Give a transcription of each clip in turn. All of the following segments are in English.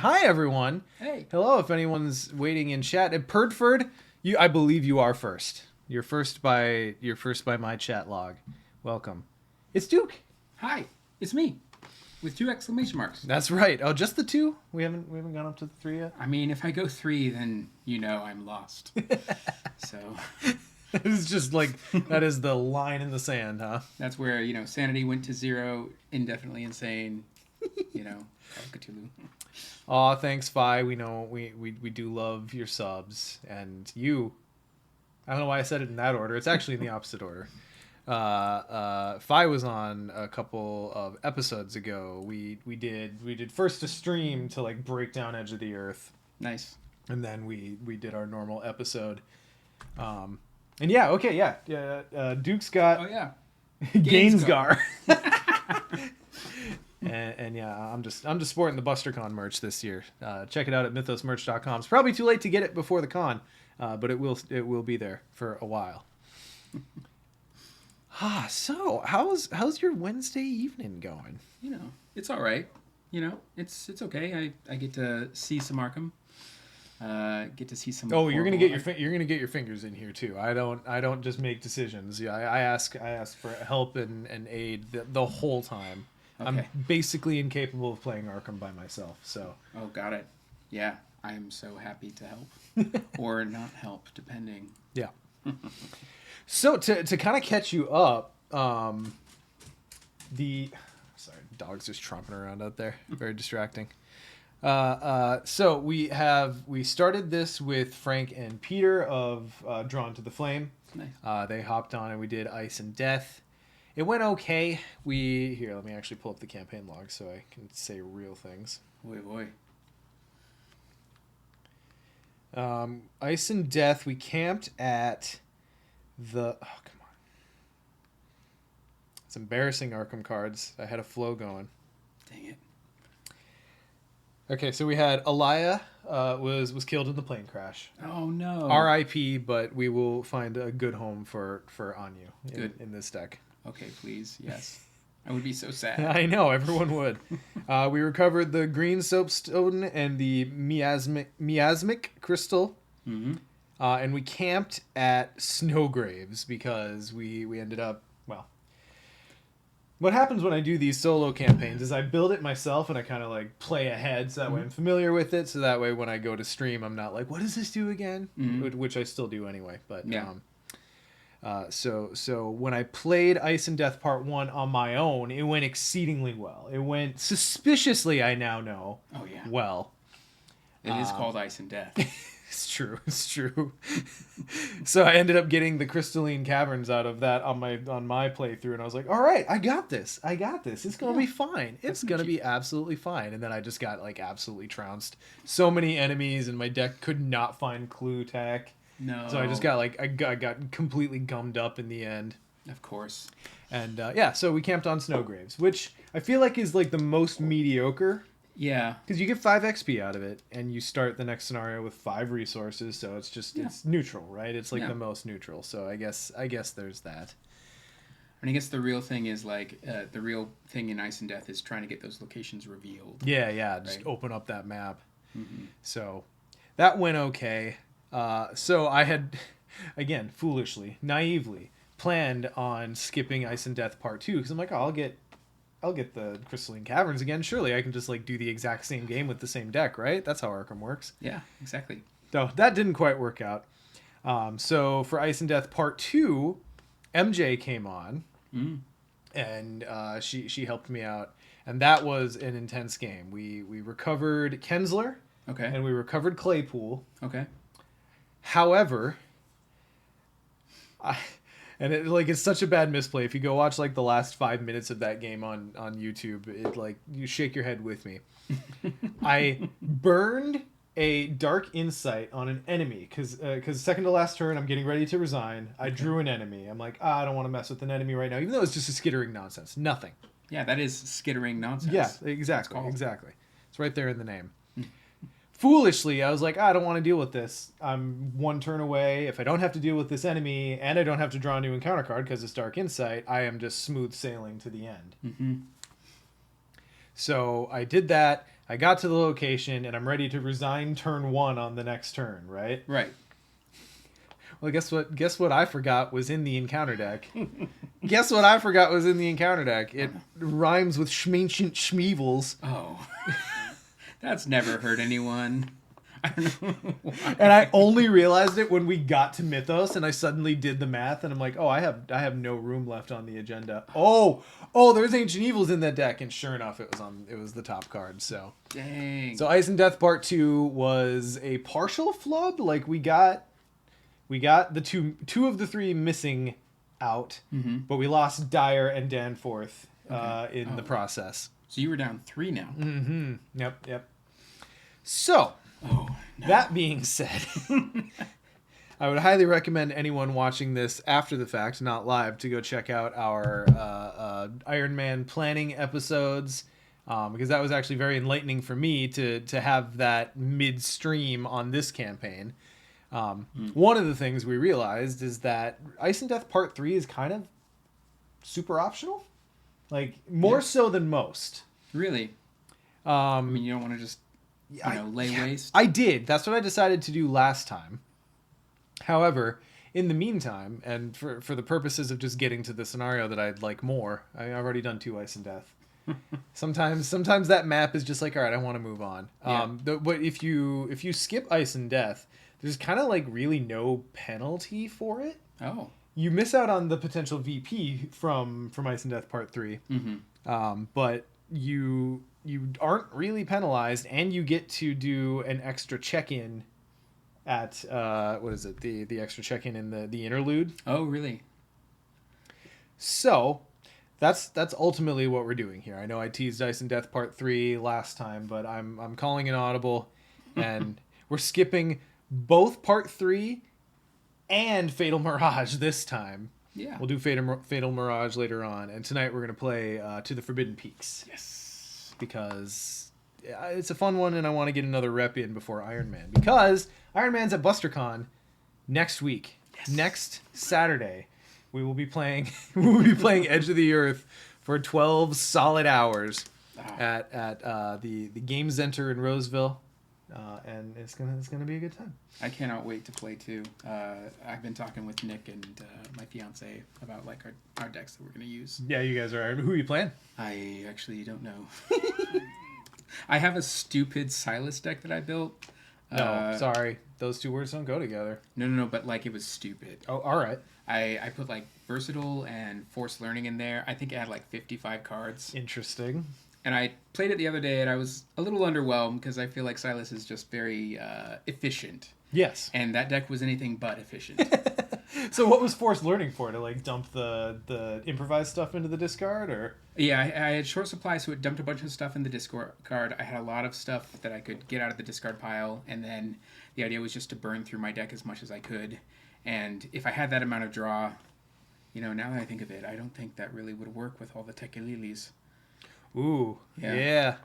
Hi, everyone. Hey. Hello, if anyone's waiting in chat. And Perdford, I believe you are first. You're first by my chat log. Welcome. It's Duke. Hi. It's me. With 2 exclamation marks. That's right. Oh, just the 2? We haven't gone up to the 3 yet? I mean, if I go 3, then you know I'm lost. So It's just like, that is the line in the sand, huh? that's where, sanity went to 0, indefinitely insane, Call of Cthulhu. Aw, thanks, Fi. We know we do love your subs. And you, I don't know why I said it in that order. It's actually in the opposite order. Fi was on a couple of episodes ago. We did first a stream to like break down Edge of the Earth. Nice. And then we did our normal episode. And yeah, okay, yeah. Duke's got Oh, yeah. Gainsgar. and yeah, I'm just sporting the BusterCon merch this year. Check it out at mythosmerch.com. It's probably too late to get it before the con, but it will be there for a while. So how's your Wednesday evening going? It's all right. It's okay. I get to see some Arkham. Get to see some. Oh, you're gonna get your fingers in here too. I don't just make decisions. Yeah, I ask for help and aid the whole time. Okay. I'm basically incapable of playing Arkham by myself. So. Oh, got it. Yeah, I am so happy to help or not help, depending. Yeah. So to kind of catch you up, sorry, dog's just tromping around out there. Very distracting. So we started this with Frank and Peter of Drawn to the Flame. Nice. They hopped on and we did Ice and Death. It went okay. Let me actually pull up the campaign log so I can say real things. Boy. Ice and Death, we camped at come on. It's embarrassing, Arkham cards. I had a flow going. Dang it. Okay, so we had Alaya was killed in the plane crash. Oh no. R.I.P. But we will find a good home for Anyu in this deck. Okay, please. Yes. I would be so sad. I know, everyone would. We recovered the green soapstone and the miasmic crystal. Mm-hmm. And we camped at Snowgraves because we ended up, well, what happens when I do these solo campaigns is I build it myself and I kind of like play ahead so that way I'm familiar with it. So that way when I go to stream, I'm not like, what does this do again? Mm-hmm. Which I still do anyway. But yeah. So when I played Ice and Death Part 1 on my own, it went exceedingly well. It went suspiciously, I now know. Oh, yeah. Well. It is called Ice and Death. It's true. So I ended up getting the crystalline caverns out of that on my playthrough, and I was like, all right, I got this. It's going to be fine. It's going to be absolutely fine. And then I just got like absolutely trounced. So many enemies, and my deck could not find clue tech. No. So I just got I got completely gummed up in the end. Of course. And so we camped on Snowgraves, which I feel like is like the most mediocre. Yeah. Because you get 5 XP out of it, and you start the next scenario with 5 resources, so it's just it's neutral, right? It's like the most neutral. So I guess there's that. And I guess the real thing is like the real thing in Ice and Death is trying to get those locations revealed. Yeah. Just open up that map. Mm-hmm. So that went okay. So I had, again, foolishly, naively, planned on skipping Ice and Death Part 2 because I'm like, I'll get the Crystalline Caverns again. Surely I can just like do the exact same game with the same deck, right? That's how Arkham works. Yeah, exactly. So that didn't quite work out. So for Ice and Death Part 2, MJ came on, and she helped me out, and that was an intense game. We recovered Kensler, okay, and we recovered Claypool, okay. However, it's such a bad misplay. If you go watch like the last 5 minutes of that game on YouTube, it like you shake your head with me. I burned a Dark Insight on an enemy because second to last turn I'm getting ready to resign. I drew an enemy. I'm like, I don't want to mess with an enemy right now, even though it's just a skittering nonsense. Nothing. Yeah, that is skittering nonsense. Yeah, exactly. It's right there in the name. Foolishly, I was like, I don't want to deal with this. I'm 1 turn away. If I don't have to deal with this enemy, and I don't have to draw a new encounter card because it's Dark Insight, I am just smooth sailing to the end. Mm-hmm. So I did that. I got to the location, and I'm ready to resign turn 1 on the next turn, right? Right. Well, guess what? Guess what I forgot was in the encounter deck. Guess what I forgot was in the encounter deck? It rhymes with Schmeancient Schmeevils. Oh. That's never hurt anyone. I don't know why. And I only realized it when we got to Mythos, and I suddenly did the math, and I'm like, oh, I have no room left on the agenda. Oh, there's Ancient Evils in that deck, and sure enough, it was the top card. So Dang. so Ice and Death Part 2 was a partial flub. Like we got the two of the three missing out, but we lost Dyer and Danforth in the process. So you were down 3 now. Mm-hmm. Yep. So, that being said, I would highly recommend anyone watching this after the fact, not live, to go check out our Iron Man planning episodes, because that was actually very enlightening for me to have that midstream on this campaign. One of the things we realized is that Ice and Death Part 3 is kind of super optional. Like, more so than most. Really? I mean, you don't want to just, lay waste? I did. That's what I decided to do last time. However, in the meantime, and for the purposes of just getting to the scenario that I'd like more, I've already done 2 Ice and Death. Sometimes that map is just like, all right, I want to move on. Yeah. But if you skip Ice and Death, there's kind of like really no penalty for it. Oh. You miss out on the potential VP from Ice and Death Part 3. But you aren't really penalized, and you get to do an extra check-in at what is it, the extra check-in in the interlude. Oh, really? So that's ultimately what we're doing here. I know I teased Ice and Death Part 3 last time, but I'm calling an audible, and we're skipping both Part 3 and Fatal Mirage this time. Yeah. We'll do Fatal Mirage later on, and tonight we're going to play To the Forbidden Peaks. Yes. Because it's a fun one, and I want to get another rep in before Iron Man. Because Iron Man's at BusterCon next week. Yes. Next Saturday, we will be playing Edge of the Earth for 12 solid hours at the Game Center in Roseville. And it's gonna be a good time. I cannot wait to play too. I've been talking with Nick and my fiance about like our decks that we're gonna use. Yeah, you guys are. Who are you playing? I actually don't know. I have a stupid Silas deck that I built. No, sorry, those two words don't go together. No, but like it was stupid. Oh, all right. I put like versatile and forced learning in there. I think it had like 55 cards. Interesting. And I played it the other day, and I was a little underwhelmed because I feel like Silas is just very efficient. Yes. And that deck was anything but efficient. So what was forced learning for? To like dump the improvised stuff into the discard, or? Yeah, I had short supply, so it dumped a bunch of stuff in the discard. I had a lot of stuff that I could get out of the discard pile, and then the idea was just to burn through my deck as much as I could. And if I had that amount of draw, now that I think of it, I don't think that really would work with all the Tekelilis. Ooh, yeah.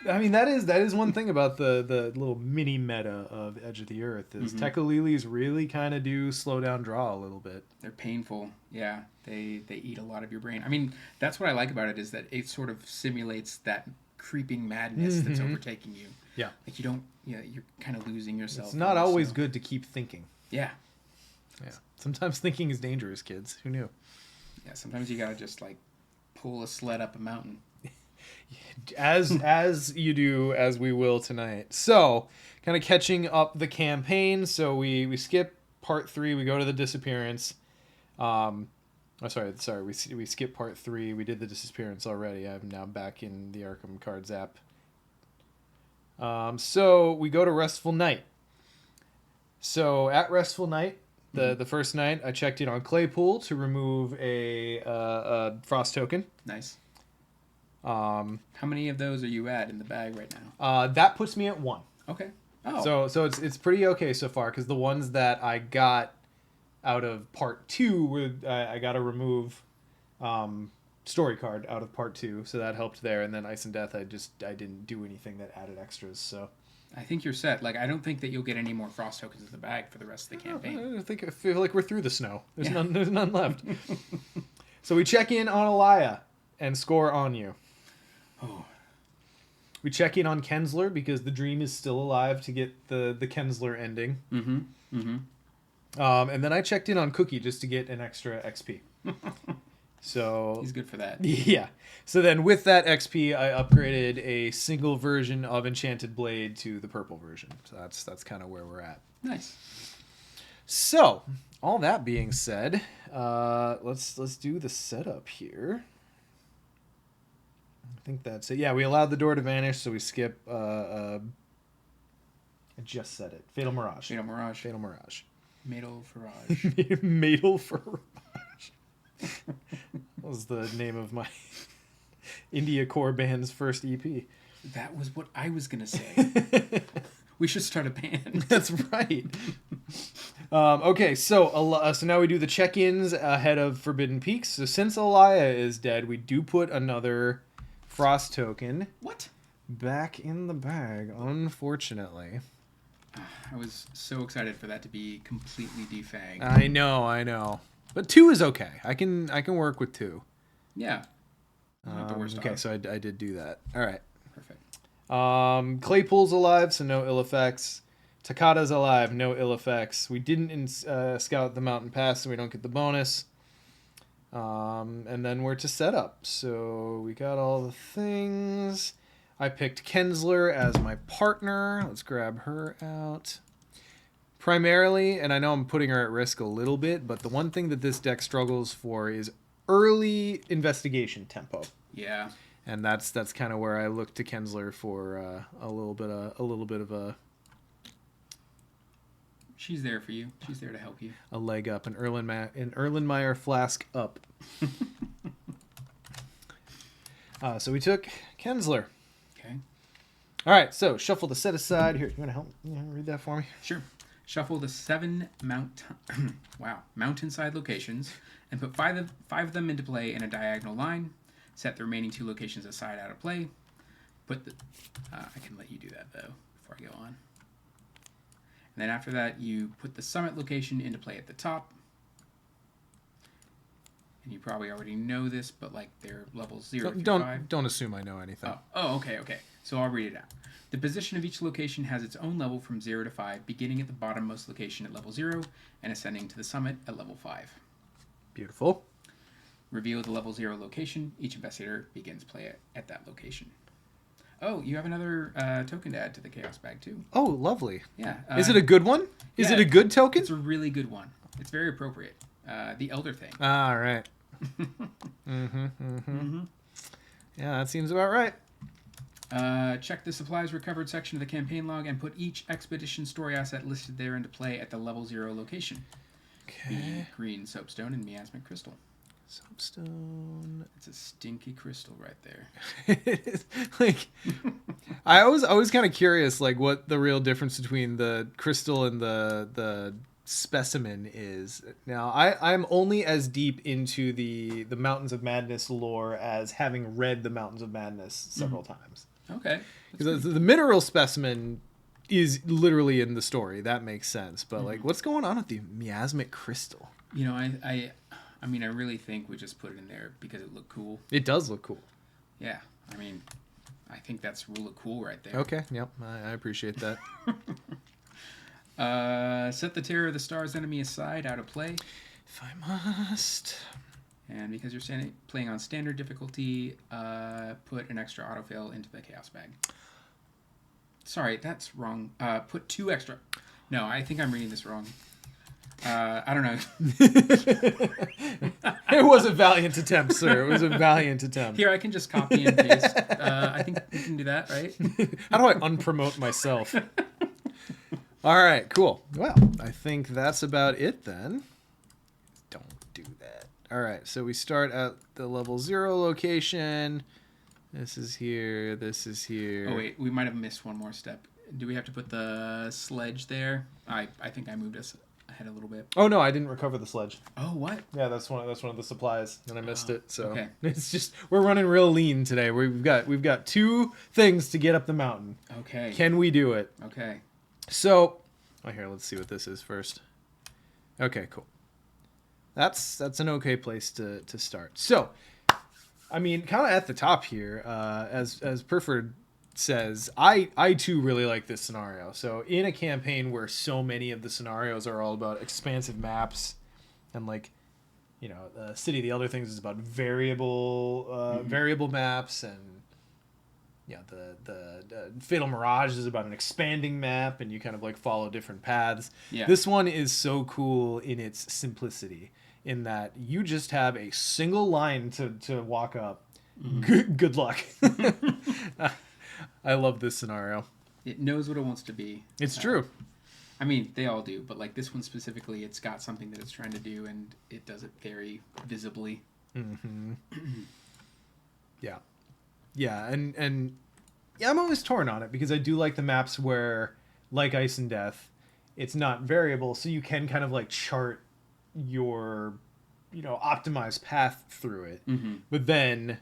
I mean, that is one thing about the little mini meta of Edge of the Earth is Tekelilis really kind of do slow down draw a little bit. They're painful. Yeah, they eat a lot of your brain. I mean, that's what I like about it is that it sort of simulates that creeping madness that's overtaking you. Yeah. Like you're kind of losing yourself. It's not always good to keep thinking. Yeah. Yeah. Sometimes thinking is dangerous, kids. Who knew? Yeah, sometimes you gotta just like pull a sled up a mountain. As you do, as we will tonight. So, kind of catching up the campaign. So we skip part 3. We go to the disappearance. Sorry. We skip part 3. We did the disappearance already. I'm now back in the Arkham Cards app. So we go to Restful Night. So at Restful Night, the first night, I checked in on Claypool to remove a Frost token. Nice. How many of those are you at in the bag right now? That puts me at 1. Okay. Oh. So it's pretty okay so far, because the ones that I got out of part 2 were I got to remove story card out of part 2, so that helped there. And then Ice and Death, I didn't do anything that added extras. So I think you're set. Like I don't think that you'll get any more Frost tokens in the bag for the rest of the campaign. I feel like we're through the snow. There's none left. So we check in on Alaya and score on you. Oh, We check in on Kensler because the dream is still alive to get the Kensler ending. Mm-hmm. Mm-hmm. And then I checked in on Cookie just to get an extra XP. So He's good for that. yeah. So then with that XP, I upgraded a single version of Enchanted Blade to the purple version. So that's kind of where we're at. Nice. So all that being said, let's do the setup here. I think that's it. Yeah, we allowed the door to vanish, so we skip. I just said it. Fatal Mirage. Fatal Mirage. Fatal Mirage. Fatal Farage. Fatal Farage. That was the name of my India Core band's first EP. That was what I was gonna say. We should start a band. That's right. Okay, so now we do the check-ins ahead of Forbidden Peaks. So since Elia is dead, we do put another Frost token. What? Back in the bag, unfortunately. I was so excited for that to be completely defanged. I know. But 2 is okay. I can work with 2. Yeah. Not the worst. Okay, so I did do that. All right. Perfect. Claypool's alive, so no ill effects. Takada's alive, no ill effects. We didn't scout the mountain pass, so we don't get the bonus. And then we're to set up. So we got all the things. I picked Kensler as my partner. Let's grab her out. Primarily, and I know I'm putting her at risk a little bit, but the one thing that this deck struggles for is early investigation tempo. Yeah. And that's kind of where I look to Kensler for a little bit of a. She's there for you. She's there to help you. A leg up, an Erlenmeyer flask up. So we took Kensler. Okay. All right, so shuffle the set aside. Here, you want to help read that for me? Sure. Shuffle the 7 mountainside locations and put five of them into play in a diagonal line. Set the remaining 2 locations aside out of play. Put the... I can let you do that, though, before I go on. And then after that, you put the summit location into play at the top. And you probably already know this, but like they're levels 0 through 5. Don't assume I know anything. Oh, okay. So I'll read it out. The position of each location has its own level from 0 to 5, beginning at the bottommost location at level 0 and ascending to the summit at level 5. Beautiful. Reveal the level 0 location. Each investigator begins play at that location. Oh, you have another token to add to the Chaos Bag, too. Oh, lovely. Yeah. Is it a good one? Is it a good token? It's a really good one. It's very appropriate. The Elder thing. All right. Yeah, that seems about right. Check the supplies recovered section of the campaign log and put each expedition story asset listed there into play at the level 0 location. Okay. The green soapstone and miasmic crystal. Soapstone. It's a stinky crystal right there. Like, I was kind of curious, like, what the real difference between the crystal and the specimen is. Now, I'm only as deep into the Mountains of Madness lore as having read the Mountains of Madness several times. Okay. Because the mineral specimen is literally in the story. That makes sense. But, like, what's going on with the miasmic crystal? You know, I mean, I really think we just put it in there because it looked cool. It does look cool. Yeah. I mean, I think that's rule of cool right there. Okay. Yep. I appreciate that. Set the Terror of the Stars enemy aside, out of play. If I must. And because you're playing on standard difficulty, put an extra autofill into the Chaos Bag. Sorry, that's wrong. Put 2 extra. No, I think I'm reading this wrong. I don't know. It was a valiant attempt, sir. It was a valiant attempt. Here, I can just copy and paste. I think we can do that, right? How do I unpromote myself? All right, cool. Well, I think that's about it then. Don't do that. All right, so we start at the level 0 location. This is here. This is here. Oh, wait. We might have missed one more step. Do we have to put the sledge there? I think I moved us ahead a little bit. Oh, no, I didn't recover the sledge. Oh, what? Yeah, that's one of the supplies, and I missed it. So okay. It's just we're running real lean today. We've got 2 things to get up the mountain. Okay. Can we do it? Okay. So, here, let's see what this is first. Okay, cool. That's an okay place to start. So, I mean, kind of at the top here, as Perford says, I too really like this scenario. So in a campaign where so many of the scenarios are all about expansive maps and like, City of the Elder Things is about variable maps, and the Fatal Mirage is about an expanding map, and you kind of like follow different paths. Yeah. This one is so cool in its simplicity, in that you just have a single line to walk up. Good luck. I love this scenario. It knows what it wants to be. It's true. I mean, they all do, but like this one specifically, it's got something that it's trying to do, and it does it very visibly. Mm-hmm. Yeah, and I'm always torn on it, because I do like the maps where, like Ice and Death, it's not variable, so you can kind of like chart your, optimized path through it. Mm-hmm. But then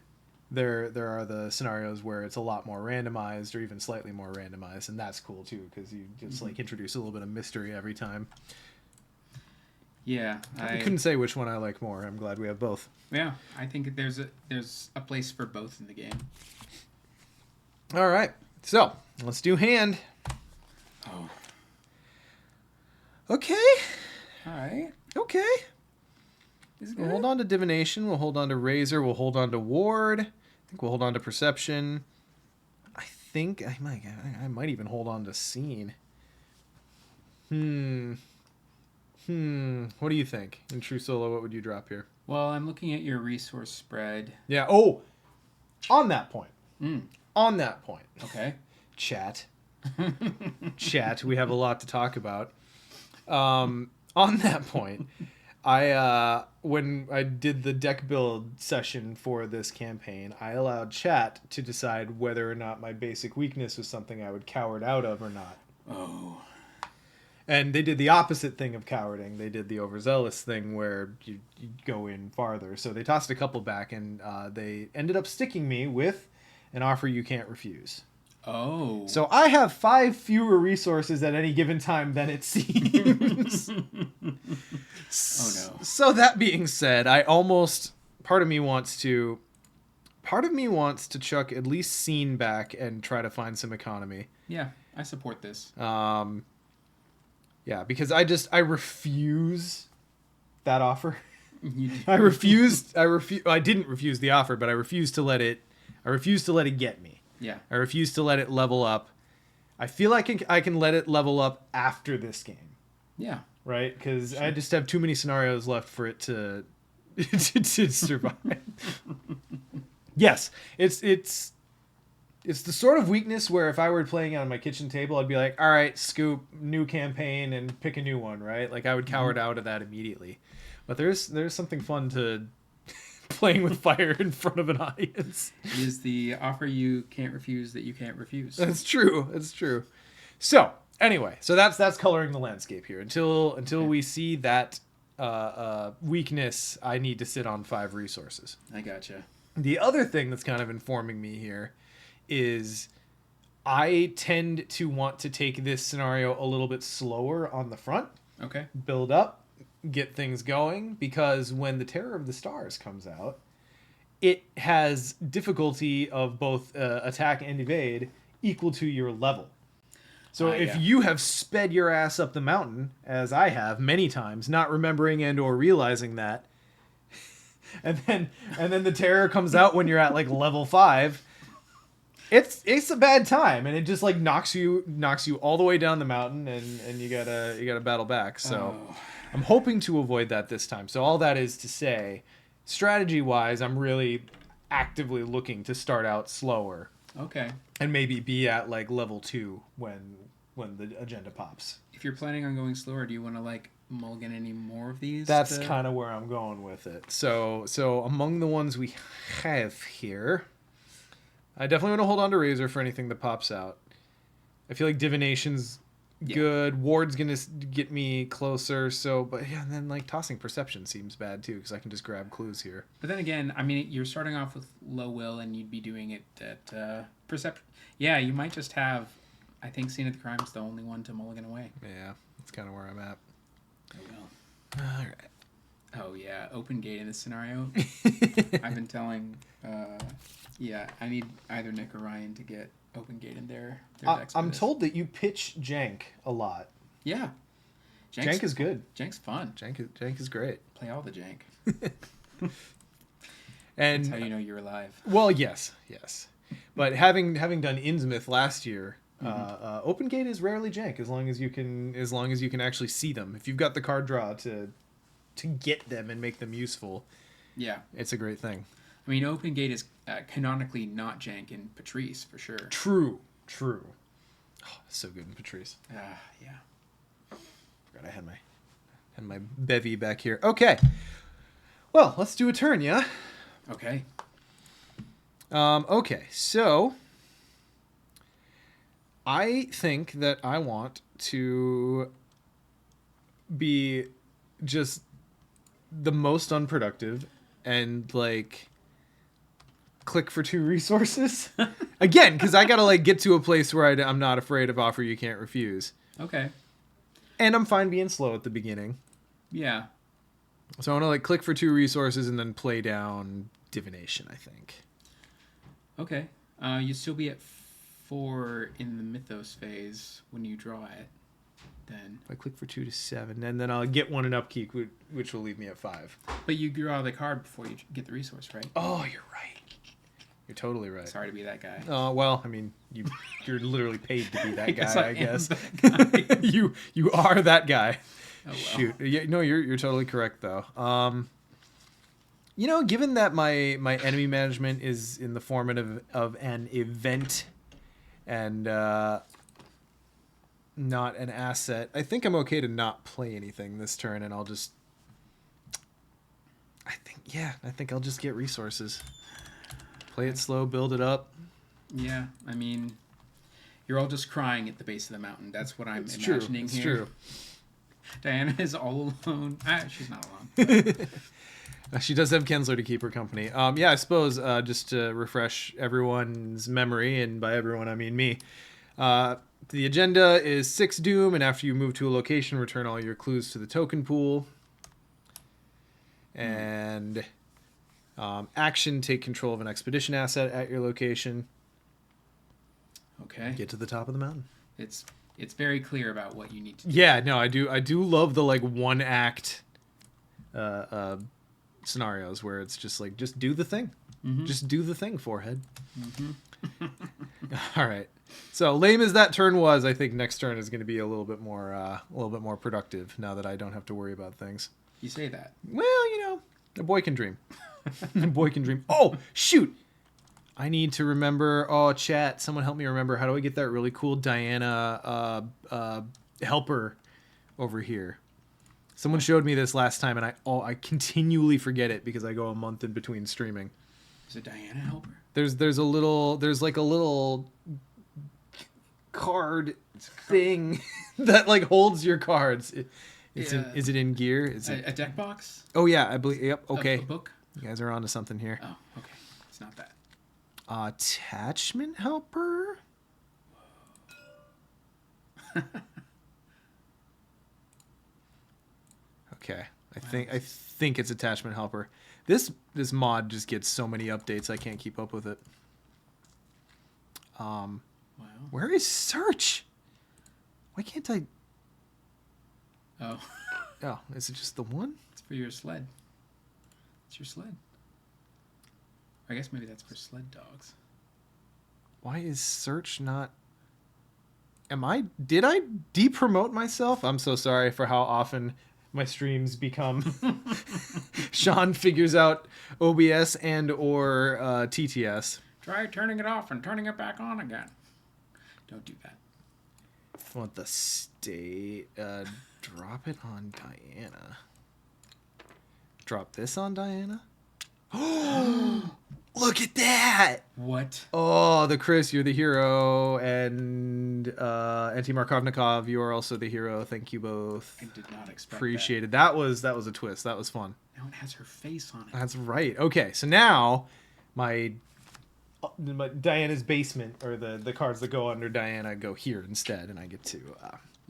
there are the scenarios where it's a lot more randomized, or even slightly more randomized, and that's cool too, because you just like introduce a little bit of mystery every time. Yeah, I couldn't say which one I like more. I'm glad we have both. Yeah, I think there's a place for both in the game. All right, so let's do hand. Oh. Okay. All right. Okay. We'll hold on to Divination. We'll hold on to Razor. We'll hold on to Ward. I think we'll hold on to Perception. I think I might even hold on to Scene. What do you think? In True Solo, what would you drop here? Well, I'm looking at your resource spread. Yeah. Oh, on that point. On that point. Okay. Chat. We have a lot to talk about. On that point, when I did the deck build session for this campaign, I allowed chat to decide whether or not my basic weakness was something I would coward out of or not. Oh. And they did the opposite thing of cowarding. They did the overzealous thing where you go in farther. So they tossed a couple back, and they ended up sticking me with an offer you can't refuse. Oh. So I have 5 fewer resources at any given time than it seems. Oh no. So that being said, part of me wants to chuck at least Scene back and try to find some economy. Yeah, I support this. Yeah, because I refuse that offer. I didn't refuse the offer, but I refuse to let it get me. Yeah. I refuse to let it level up. I feel like I can let it level up after this game. Yeah. Right? Because I just have too many scenarios left for it to to survive. Yes, it's the sort of weakness where if I were playing it on my kitchen table, I'd be like, all right, scoop, new campaign, and pick a new one, right? Like I would coward out of that immediately. But there's something fun to playing with fire in front of an audience. It is the offer you can't refuse that you can't refuse. That's true. So anyway, that's coloring the landscape here. Until we see that weakness, I need to sit on 5 resources. I gotcha. The other thing that's kind of informing me here is I tend to want to take this scenario a little bit slower on the front. Okay. Build up, get things going, because when the Terror of the Stars comes out, it has difficulty of both attack and evade equal to your level. So if you have sped your ass up the mountain, as I have many times, not remembering and or realizing that, and then the Terror comes out when you're at like level 5, it's a bad time, and it just like knocks you all the way down the mountain, and you gotta battle back. So I'm hoping to avoid that this time. So all that is to say, strategy wise, I'm really actively looking to start out slower. Okay. And maybe be at like level 2 when the agenda pops. If you're planning on going slower, do you want to like mulligan any more of these? That's kind of where I'm going with it. So among the ones we have here, I definitely want to hold on to Razor for anything that pops out. I feel like Divination's good. Ward's gonna get me closer. So, but yeah, and then like tossing Perception seems bad too, because I can just grab clues here. But then again, I mean, you're starting off with low will, and you'd be doing it at Perception. Yeah, you might just have. I think Scene of the Crime's the only one to mulligan away. Yeah, that's kind of where I'm at. Oh well. All right. Oh yeah, open gate in this scenario. I've been telling. I need either Nick or Ryan to get Open Gate in their decks. I'm told that you pitch Jank a lot. Yeah. Jank is good. Jank's fun. Jank is great. Play all the Jank. And that's how you know you're alive. Well, yes. But having done Innsmouth last year, Open Gate is rarely Jank as long as you can actually see them. If you've got the card draw to get them and make them useful, yeah, it's a great thing. I mean, Open Gate is canonically not Jank in Patrice for sure. True. Oh, so good in Patrice. Yeah. Forgot I had my bevy back here. Okay. Well, let's do a turn, yeah? Okay. Okay, so I think that I want to be just the most unproductive and like click for 2 resources again, because I gotta like get to a place where I'm not afraid of offer you can't refuse. Okay. And I'm fine being slow at the beginning. Yeah. So I want to like click for 2 resources and then play down divination, I think. Okay. You still be at 4 in the Mythos phase when you draw it. Then If I click for 2 to 7, and then I'll get 1 in upkeep, which will leave me at 5. But you draw the card before you get the resource, right? Oh, you're right. You're totally right. Sorry to be that guy. Oh, well, I mean, you're literally paid to be that guy, I guess. That guy. you are that guy. Oh, well. Shoot. Yeah, no, you're totally correct though. Given that my enemy management is in the form of an event and not an asset, I think I'm okay to not play anything this turn, and I'll just I think I'll just get resources. Play it slow, build it up. Yeah, I mean, you're all just crying at the base of the mountain. That's what I'm imagining It's here. true. Diana is all alone. She's not alone. She does have Kensler to keep her company. Yeah, I suppose just to refresh everyone's memory, and by everyone I mean me, the agenda is 6 Doom, and after you move to a location, return all your clues to the token pool. And action, take control of an expedition asset at your location. Okay. Get to the top of the mountain. It's very clear about what you need to do. Yeah, no, I do love the like 1 act scenarios where it's just like, just do the thing. Mm-hmm. Just do the thing, forehead. Mm-hmm. All right. So lame as that turn was, I think next turn is going to be a little bit more productive now that I don't have to worry about things. You say that. Well, a boy can dream. A boy can dream. Oh, shoot. I need to remember. Oh, chat. Someone help me remember. How do I get that really cool Diana helper over here? Someone showed me this last time, and I continually forget it because I go a month in between streaming. Is it Diana helper? There's like a little card thing that like holds your cards. Is it in gear? Is it a deck box? Oh yeah, I believe. Yep. Okay. A book? You guys are onto something here. Oh, okay. It's not that. Attachment helper. Okay. I think it's attachment helper. This mod just gets so many updates I can't keep up with it. Wow. Where is search? Why can't I? Oh. Oh, is it just the one? It's for your sled. It's your sled. I guess maybe that's for sled dogs. Why is search not? Did I depromote myself? I'm so sorry for how often my streams become Sean figures out OBS and or TTS. Try turning it off and turning it back on again. Don't do that. I want the state. Drop it on Diana. Drop this on Diana? Oh, look at that! What? Oh, the Chris, you're the hero, and Anti Markovnikov, you are also the hero. Thank you both. I did not expect Appreciated. That was a twist. That was fun. Now it has her face on it. That's right. Okay, so now my Diana's basement, or the cards that go under Diana, go here instead, and I get to.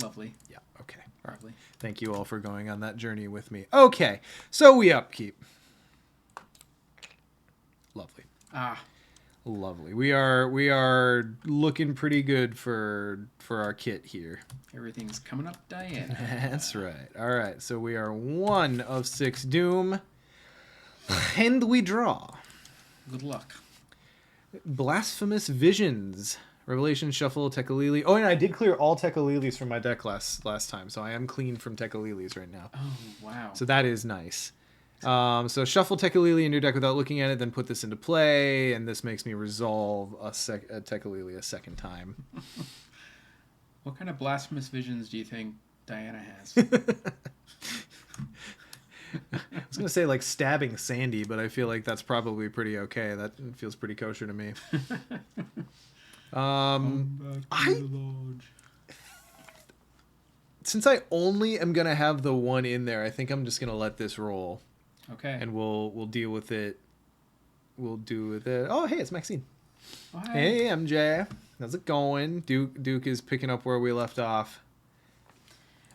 Lovely. Yeah. Okay. All right. Lovely. Thank you all for going on that journey with me. Okay, so we upkeep. Lovely. Lovely. We are looking pretty good for our kit here. Everything's coming up, Diana. That's right. All right. So we are 1 of 6 doom. And we draw. Good luck. Blasphemous Visions. Revelation, Shuffle, Tekalili. Oh, and I did clear all Tekalilis from my deck last time, so I am clean from Tekalilis right now. Oh, wow. So that is nice. So shuffle Tekalili in your deck without looking at it, then put this into play, and this makes me resolve a Tekalili a second time. What kind of blasphemous visions do you think Diana has? I was going to say like stabbing Sandy, but I feel like that's probably pretty okay. That feels pretty kosher to me. Since I only am going to have the one in there, I think I'm just going to let this roll. Okay. And we'll deal with it. We'll do with it. Oh, hey, it's Maxine. Oh, hi. Hey, MJ. How's it going? Duke is picking up where we left off.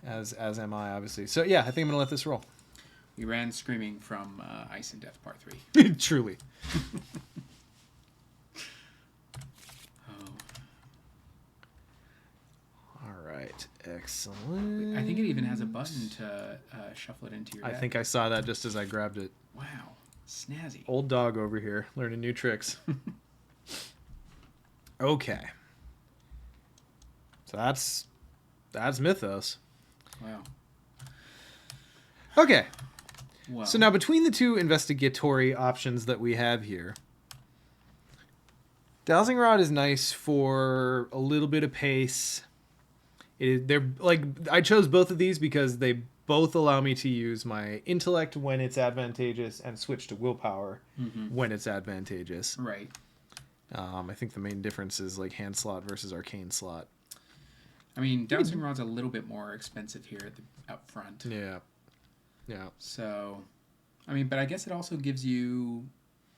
As am I, obviously. So, yeah, I think I'm going to let this roll. We ran screaming from Ice and Death Part 3. Truly. Oh. All right. Excellent. I think it even has a button to shuffle it into your deck. I think I saw that just as I grabbed it. Wow. Snazzy. Old dog over here, learning new tricks. Okay. So that's Mythos. Wow. Okay. Wow. So now between the two investigatory options that we have here, Dowsing Rod is nice for a little bit of pace. They're like, I chose both of these because they both allow me to use my intellect when it's advantageous and switch to willpower when it's advantageous. Right. I think the main difference is like hand slot versus arcane slot. I mean, Dowsing Rod's a little bit more expensive here up front. Yeah. Yeah. So, I mean, but I guess it also gives you,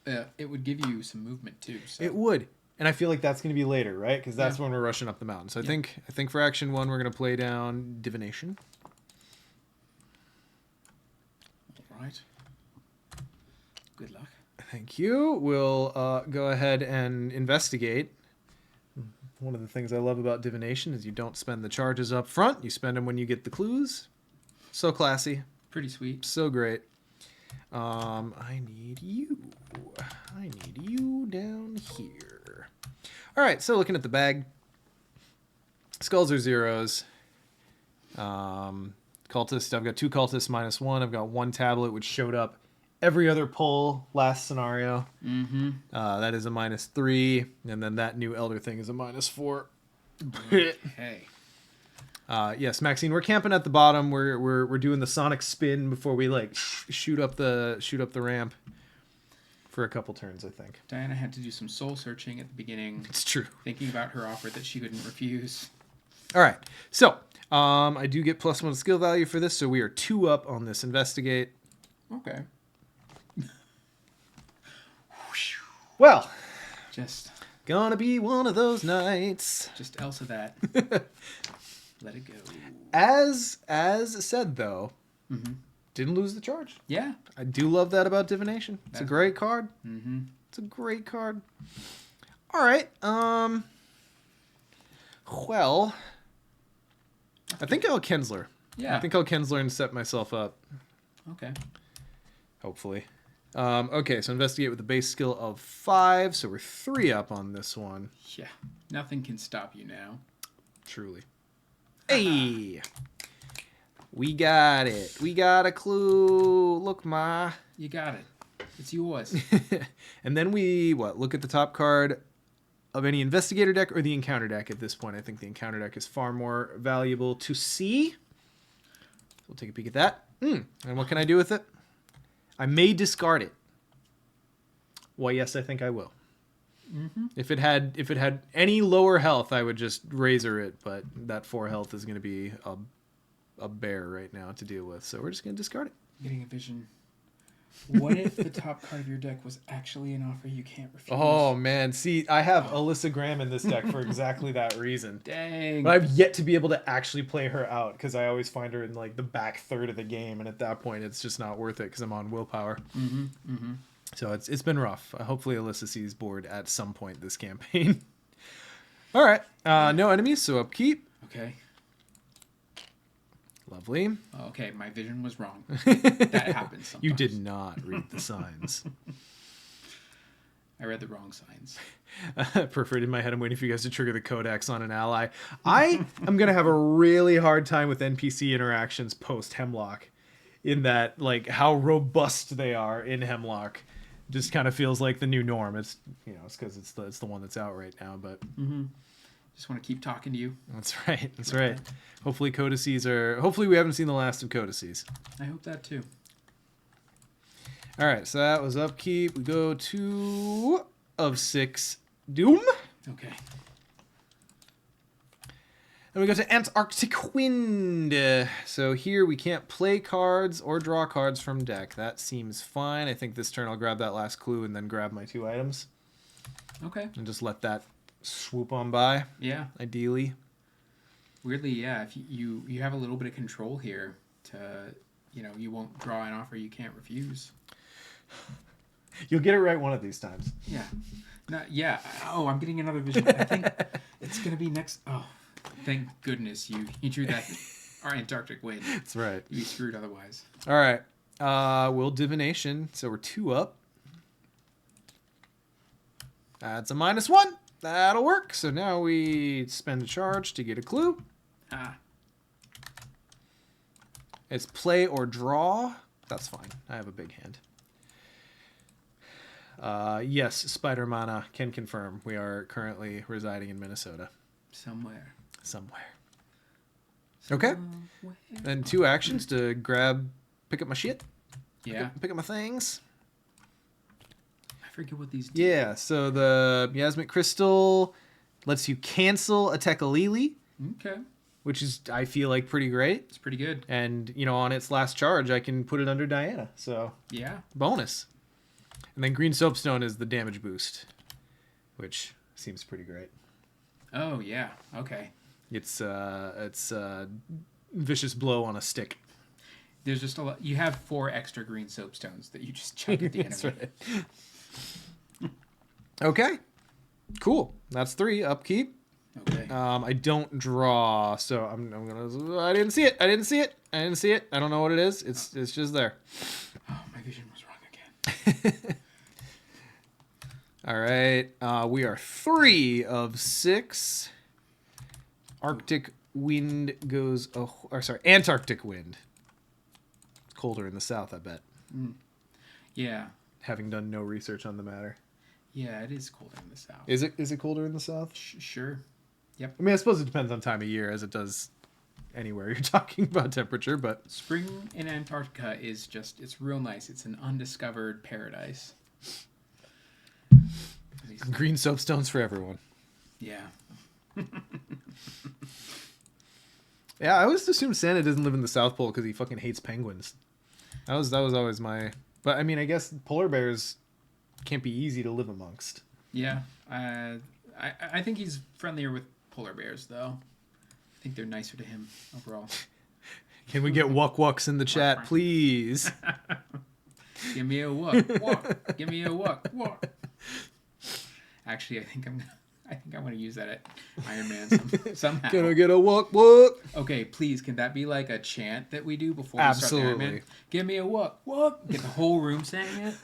it would give you some movement too. So. It would. And I feel like that's going to be later, right? Because that's when we're rushing up the mountain. So I think for action 1, we're going to play down Divination. All right. Good luck. Thank you. We'll go ahead and investigate. One of the things I love about Divination is you don't spend the charges up front. You spend them when you get the clues. So classy. Pretty sweet. So great. I need you. I need you down here. All right, so looking at the bag. Skulls are zeros. Cultist, I've got 2 cultists -1. I've got 1 tablet, which showed up every other pull last scenario. Mm-hmm. That is a -3. And then that new Elder thing is a -4. Okay. Yes, Maxine, we're camping at the bottom. We're doing the sonic spin before we like shoot up the ramp for a couple turns, I think. Diana had to do some soul searching at the beginning. It's true. Thinking about her offer that she couldn't refuse. All right. So, I do get +1 skill value for this, so we are 2 up on this investigate. Okay. Well, Just gonna be one of those nights. Just Elsa that. Let it go. As said though, didn't lose the charge. Yeah. I do love that about Divination. It's a great card. Mm-hmm. It's a great card. All right. Well, I think I'll Kensler. Yeah. I think I'll Kensler and set myself up. Okay. Hopefully. Okay, so investigate with a base skill of 5, so we're 3 up on this one. Yeah. Nothing can stop you now. Truly. Hey! We got it. We got a clue. Look, Ma. You got it. It's yours. And then we, look at the top card of any investigator deck or the encounter deck at this point. I think the encounter deck is far more valuable to see. We'll take a peek at that. And what can I do with it? I may discard it. Well, yes, I think I will. Mm-hmm. If it had any lower health, I would just razor it, but that 4 health is going to be a bear right now to deal with, so we're just going to discard it. Getting a vision. What if the top card of your deck was actually an offer you can't refuse? Oh, man. See, I have Alyssa Graham in this deck for exactly that reason. Dang. But I've yet to be able to actually play her out because I always find her in like the back third of the game, and at that point, it's just not worth it because I'm on willpower. Mm-hmm. Mm-hmm. So it's been rough. Hopefully Alyssa sees board at some point this campaign. All right. No enemies, so upkeep. Okay. Lovely. Okay, my vision was wrong. That happens sometimes. You did not read the signs. I read the wrong signs. Perfect. In my head, I'm waiting for you guys to trigger the codex on an ally. I am going to have a really hard time with NPC interactions post Hemlock, in that, like, how robust they are in Hemlock just kind of feels like the new norm. It's, you know, it's because it's the one that's out right now, but... Just want to keep talking to you. That's right. That's right. Hopefully codices are... Hopefully we haven't seen the last of codices. I hope that too. All right, so that was upkeep. We go 2 of 6 Doom. Okay. And we go to Antarctic Wind. So here we can't play cards or draw cards from deck. That seems fine. I think this turn I'll grab that last clue and then grab my 2 items. Okay. And just let that swoop on by. Yeah. Ideally. Weirdly, yeah. If you have a little bit of control here to, you know, you won't draw an offer you can't refuse. You'll get it right one of these times. Yeah. Yeah. Oh, I'm getting another vision. I think it's gonna be next. Oh, thank goodness you drew that. Our Antarctic Wind. That's right. You'd be screwed otherwise. All right. Will Divination. So we're 2 up. That's a -1. That'll work. So now we spend a charge to get a clue. It's play or draw. That's fine. I have a big hand. Yes, Spider Mana can confirm. We are currently residing in Minnesota. Somewhere. Okay. Then 2 actions to pick up my shit. Yeah. Pick up my things. I forget what these do. Yeah, so the Miasmic Crystal lets you cancel a Tekalili. Okay. Which is, I feel like, pretty great. It's pretty good. And, you know, on its last charge, I can put it under Diana. So, yeah. Bonus. And then Green Soapstone is the damage boost, which seems pretty great. Oh, yeah. Okay. It's Vicious Blow on a stick. There's just a lot. You have 4 extra green soapstones that you just chuck at the enemy. That's right. Okay. Cool. That's 3. Upkeep. Okay. I don't draw, so I'm gonna... I didn't see it. I didn't see it. I don't know what it is. It's just there. Oh, my vision was wrong again. All right. We are 3 of 6. Arctic Wind goes... Antarctic Wind. It's colder in the south, I bet. Yeah. Having done no research on the matter. Yeah, it is colder in the south. Is it colder in the south? Sure. Yep. I mean, I suppose it depends on time of year, as it does anywhere you're talking about temperature, but... Spring in Antarctica is just... It's real nice. It's an undiscovered paradise. Green soapstones for everyone. Yeah. Yeah, I always assumed Santa doesn't live in the South Pole because he fucking hates penguins. That was always my... But, I mean, I guess polar bears can't be easy to live amongst. Yeah. I think he's friendlier with polar bears, though. I think they're nicer to him overall. Can we get wuck-wucks in the chat, please? Give me a wuck. Give me a wuck. Actually, I think I'm going to use that at Iron Man somehow. Can I get a wuck-wuck? Okay, please, can that be like a chant that we do before we Absolutely. start the Iron Man? Give me a wuck. Get the whole room saying it.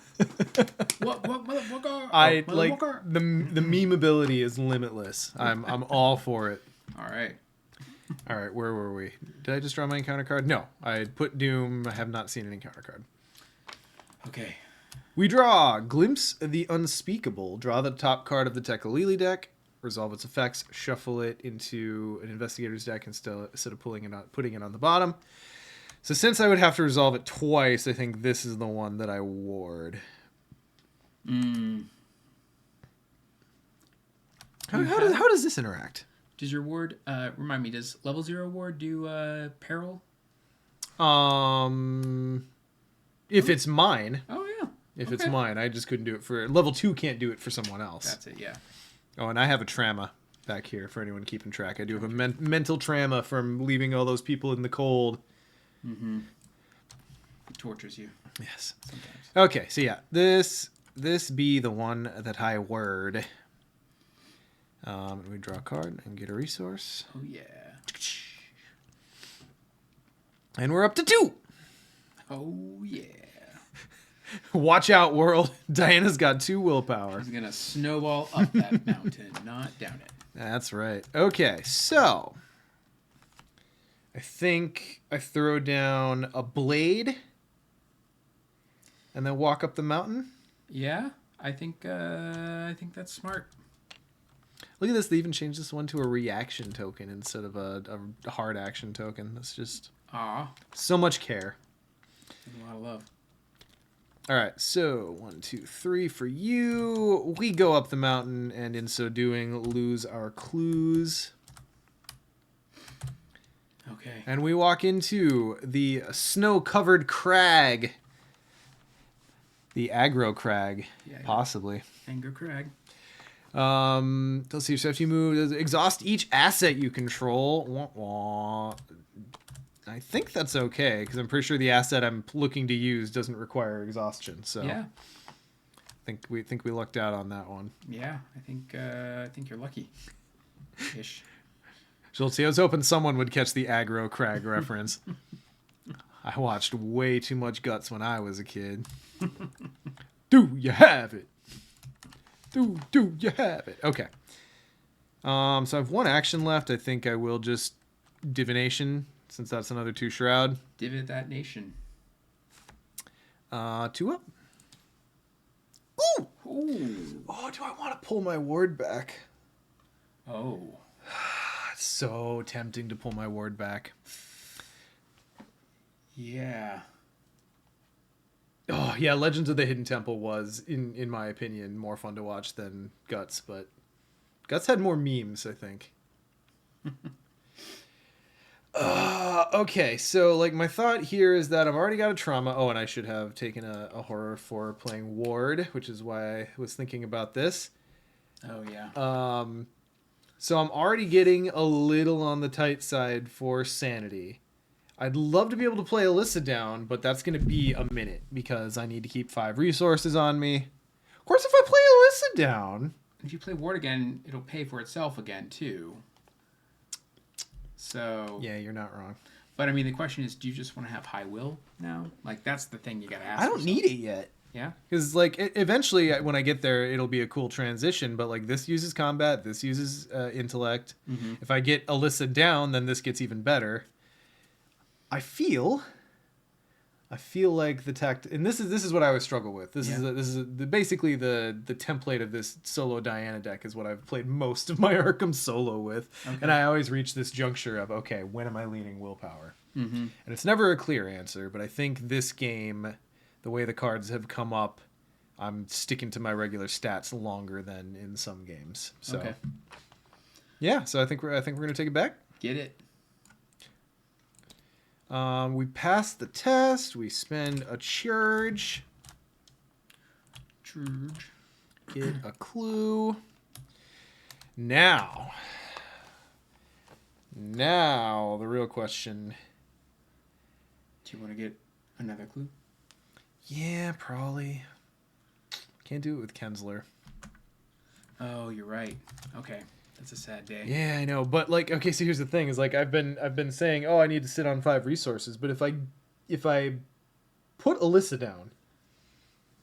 Wuck, motherfucker. I like the meme ability is limitless. I'm all for it. All right, where were we? Did I just draw my encounter card? No, I put Doom. I have not seen an encounter card. Okay. We draw Glimpse of the Unspeakable. Draw the top card of the Tekalili deck. Resolve its effects. Shuffle it into an Investigator's deck instead of putting it on the bottom. So since I would have to resolve it twice, I think this is the one that I ward. How does this interact? Does your ward remind me? Does level 0 ward do peril? If it's mine. Oh yeah. If it's mine, I just couldn't do it for level 2. Can't do it for someone else. That's it. Yeah. Oh, and I have a trauma back here for anyone keeping track. I do have a mental trauma from leaving all those people in the cold. Mm-hmm. It tortures you. Yes. Sometimes. Okay, so yeah, this this be the one that I word. We draw a card and get a resource. Oh, yeah. And we're up to 2. Oh, yeah. Watch out, world. Diana's got 2 willpower. She's going to snowball up that mountain, not down it. That's right. Okay, so I think I throw down a blade and then walk up the mountain. Yeah, I think that's smart. Look at this. They even changed this one to a reaction token instead of a hard action token. That's just so much care. A lot of love. All right, so 1, 2, 3 for you. We go up the mountain, and in so doing, lose our clues. Okay. And we walk into the snow-covered crag. The aggro crag, possibly. Anger crag. Let's see. So if you move, exhaust each asset you control. Wah, wah. I think that's okay because I'm pretty sure the asset I'm looking to use doesn't require exhaustion. So yeah, I think we lucked out on that one. Yeah, I think you're lucky. Ish. Schultz, I was hoping someone would catch the aggro crag reference. I watched way too much Guts when I was a kid. Do you have it? Do you have it? Okay. So I have 1 action left. I think I will just divination since that's another 2 shroud. Divot that nation. 2 up. Ooh! Ooh! Oh, do I want to pull my ward back? Oh. It's so tempting to pull my ward back. Yeah. Oh, yeah, Legends of the Hidden Temple was, in my opinion, more fun to watch than Guts, but Guts had more memes, I think. Okay, so, like, my thought here is that I've already got a trauma. Oh, and I should have taken a horror for playing Ward, which is why I was thinking about this. Oh, yeah. So I'm already getting a little on the tight side for sanity. I'd love to be able to play Alyssa down, but that's going to be a minute because I need to keep 5 resources on me. Of course, if I play Alyssa down... If you play Ward again, it'll pay for itself again, too. So... Yeah, you're not wrong. But, I mean, the question is, do you just want to have high will now? Like, that's the thing you got to ask I don't need it yet. Yeah? Because, like, eventually, when I get there, it'll be a cool transition. But, like, this uses combat. This uses intellect. Mm-hmm. If I get Alyssa down, then this gets even better. I feel like the tact, and this is what I always struggle with. This is basically the template of this solo Diana deck is what I've played most of my Arkham solo with, and I always reach this juncture of okay, when am I leaning willpower? Mm-hmm. And it's never a clear answer, but I think this game, the way the cards have come up, I'm sticking to my regular stats longer than in some games. So, yeah, so I think we're gonna take it back. Get it. We pass the test. We spend a charge. Get a clue. Now, the real question. Do you want to get another clue? Yeah, probably. Can't do it with Kensler. Oh, you're right. Okay. That's a sad day. Yeah, I know, but like, okay, so here's the thing: is like I've been saying, oh, I need to sit on 5 resources, but if I put Alyssa down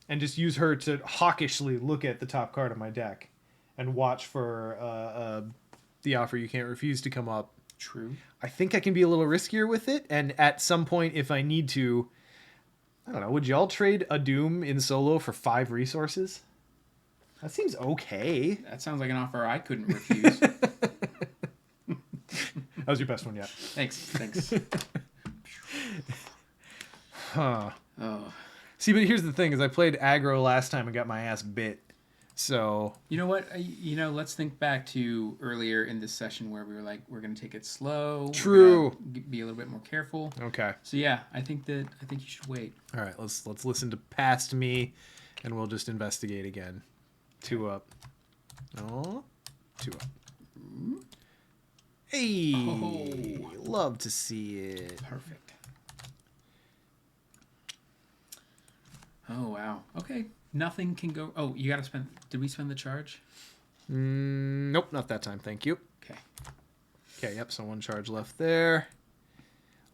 and just use her to hawkishly look at the top card of my deck and watch for the offer you can't refuse to come up, true. I think I can be a little riskier with it, and at some point, if I need to, I don't know, would y'all trade a Doom in solo for 5 resources? That seems okay. That sounds like an offer I couldn't refuse. That was your best one yet. Thanks. Huh. Oh. See, but here's the thing: is I played aggro last time and got my ass bit. So you know what? Let's think back to earlier in this session where we were like, we're gonna take it slow. True. Be a little bit more careful. Okay. So yeah, I think you should wait. All right. Let's listen to Past Me, and we'll just investigate again. 2 up. Oh, 2 up. Hey, love to see it. Perfect. Oh, wow. Okay. Nothing can go. Oh, you gotta spend. Did we spend the charge? Nope, not that time. Thank you. Okay. Okay, yep, so 1 charge left there.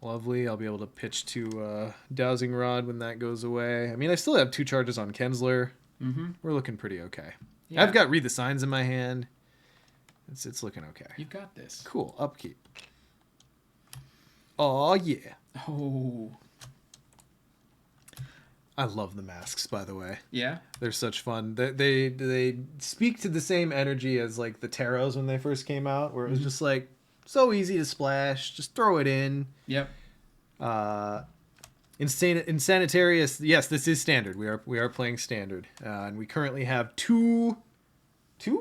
Lovely. I'll be able to pitch to Dowsing Rod when that goes away. I mean, I still have 2 charges on Kensler. Mm-hmm. We're looking pretty okay. Yeah. I've got Read the Signs in my hand. It's looking okay. You've got this. Cool. Upkeep. Oh, yeah. Oh. I love the masks, by the way. Yeah? They're such fun. They speak to the same energy as, like, the tarots when they first came out, where it was just, like, so easy to splash. Just throw it in. Yep. Insanitarius, yes, this is standard. We are playing standard. And we currently have two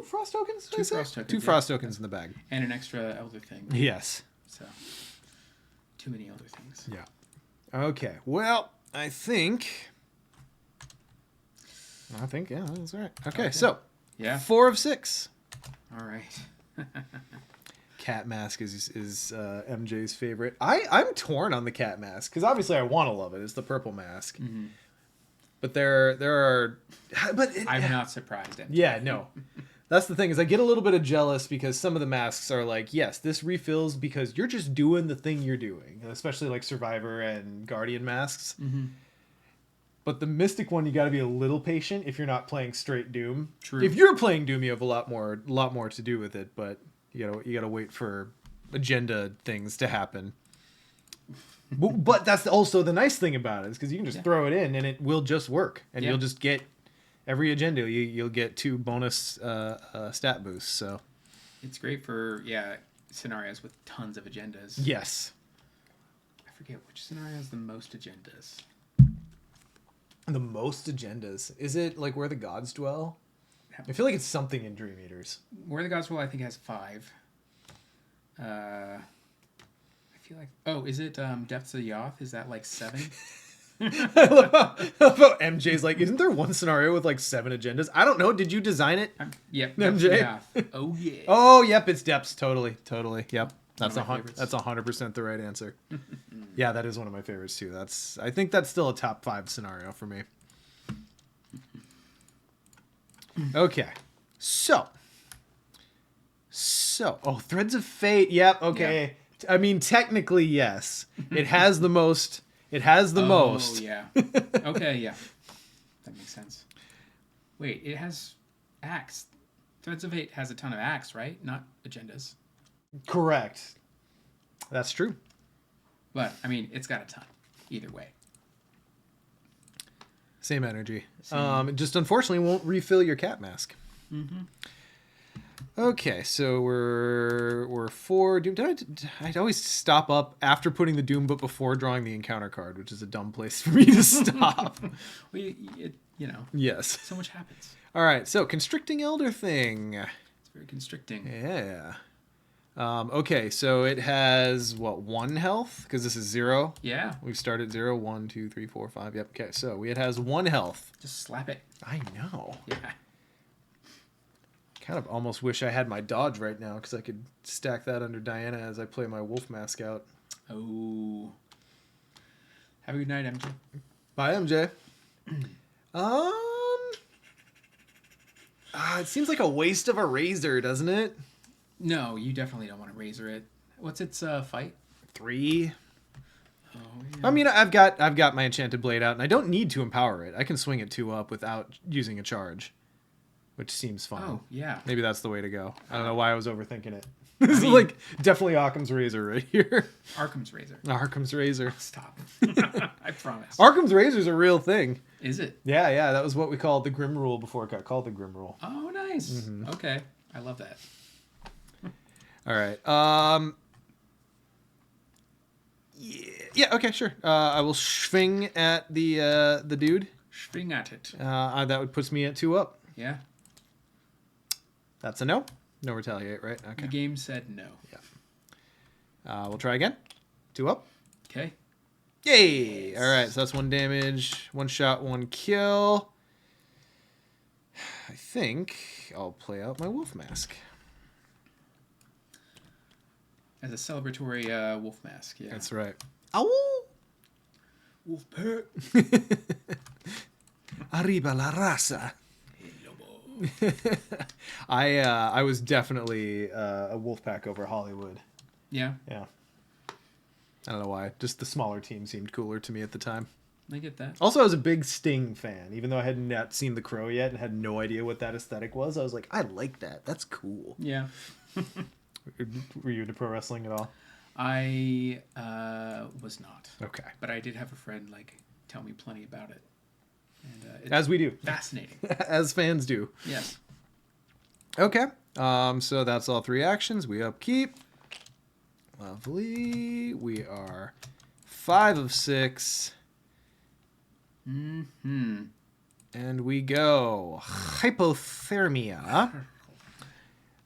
frost tokens? Two frost tokens. Two frost tokens in the bag. And an extra elder thing. Yes. So, too many elder things. Yeah. Okay. Well, I think, yeah, that's all right. Okay, so Yeah. 4 of 6. All right. Cat mask is MJ's favorite. I'm torn on the cat mask because obviously I want to love it. It's the purple mask, but there are, I'm not surprised. MJ. Yeah, no. That's the thing is I get a little bit of jealous because some of the masks are like, yes, this refills because you're just doing the thing you're doing, especially like Survivor and Guardian masks. Mm-hmm. But the Mystic one, you got to be a little patient if you're not playing straight Doom. True. If you're playing Doom, you have a lot more to do with it, but you gotta wait for agenda things to happen. But that's also the nice thing about it is because you can just throw it in and it will just work, and you'll just get every agenda. You'll get 2 bonus stat boosts. So it's great for scenarios with tons of agendas. Yes. I forget which scenario has the most agendas. The most agendas, is it like Where the Gods Dwell? I feel like it's something in Dream Eaters. Where the Gods Dwell, I think, has 5. I feel like... Oh, is it Depths of Yoth? Is that like 7? I love how MJ's like, isn't there one scenario with like 7 agendas? I don't know. Did you design it? Yep. MJ? Oh, yeah. Oh, yep. It's Depths. Totally. Yep. That's 100% the right answer. Yeah, that is one of my favorites too. I think that's still a top 5 scenario for me. Okay. So, Threads of Fate. Yep. Okay. Yeah. I mean, technically, yes. It has the most. Oh, yeah. Okay, yeah. That makes sense. Wait, it has acts. Threads of Fate has a ton of acts, right? Not agendas. Correct. That's true. But, I mean, it's got a ton. Either way. Same energy. Just unfortunately won't refill your cat mask. Mm-hmm. Okay, so we're 4 Doom. I'd always stop up after putting the Doom, but before drawing the encounter card, which is a dumb place for me to stop. Well, you know. Yes. So much happens. All right, so Constricting Elder Thing. It's very constricting. Yeah. Okay, so it has, 1 health? Because this is 0. Yeah. We've started 0. 1, 2, 3, 4, 5. Yep, okay, so it has 1 health. Just slap it. I know. Yeah. Kind of almost wish I had my dodge right now because I could stack that under Diana as I play my wolf mask out. Oh. Have a good night, MJ. Bye, MJ. It seems like a waste of a razor, doesn't it? No, you definitely don't want to razor it. What's its fight? 3. Oh, yeah. I mean, I've got my enchanted blade out, and I don't need to empower it. I can swing it 2 up without using a charge, which seems fine. Oh, yeah. Maybe that's the way to go. I don't know why I was overthinking it. This is like definitely Occam's razor right here. Arkham's razor. Arkham's razor. Stop. I promise. Arkham's razor is a real thing. Is it? Yeah. That was what we called the Grim Rule before it got called the Grim Rule. Oh, nice. Okay. I love that. All right. Yeah. Okay. Sure. I will swing at the dude. Swing at it. That would puts me at 2 up. Yeah. That's a no. No retaliate, right? Okay. The game said no. Yeah. We'll try again. 2 up. Okay. Yay! Yes. All right. So that's 1 damage. 1 shot. 1 kill. I think I'll play out my wolf mask. As a celebratory wolf mask, yeah. That's right. Ow! Wolf pet. Arriba la raza. I was definitely a Wolfpack over Hollywood. Yeah, Yeah. I don't know why. Just the smaller team seemed cooler to me at the time. I get that. Also, I was a big Sting fan, even though I had not seen The Crow yet and had no idea what that aesthetic was. I was like, I like that. That's cool. Yeah. Were you into pro wrestling at all? I was not. Okay. But I did have a friend like tell me plenty about it. And it's As we do. fascinating. As fans do. Yes. Okay. So that's all 3 actions. We upkeep. Lovely. We are 5 of 6. Mm-hmm. And we go hypothermia.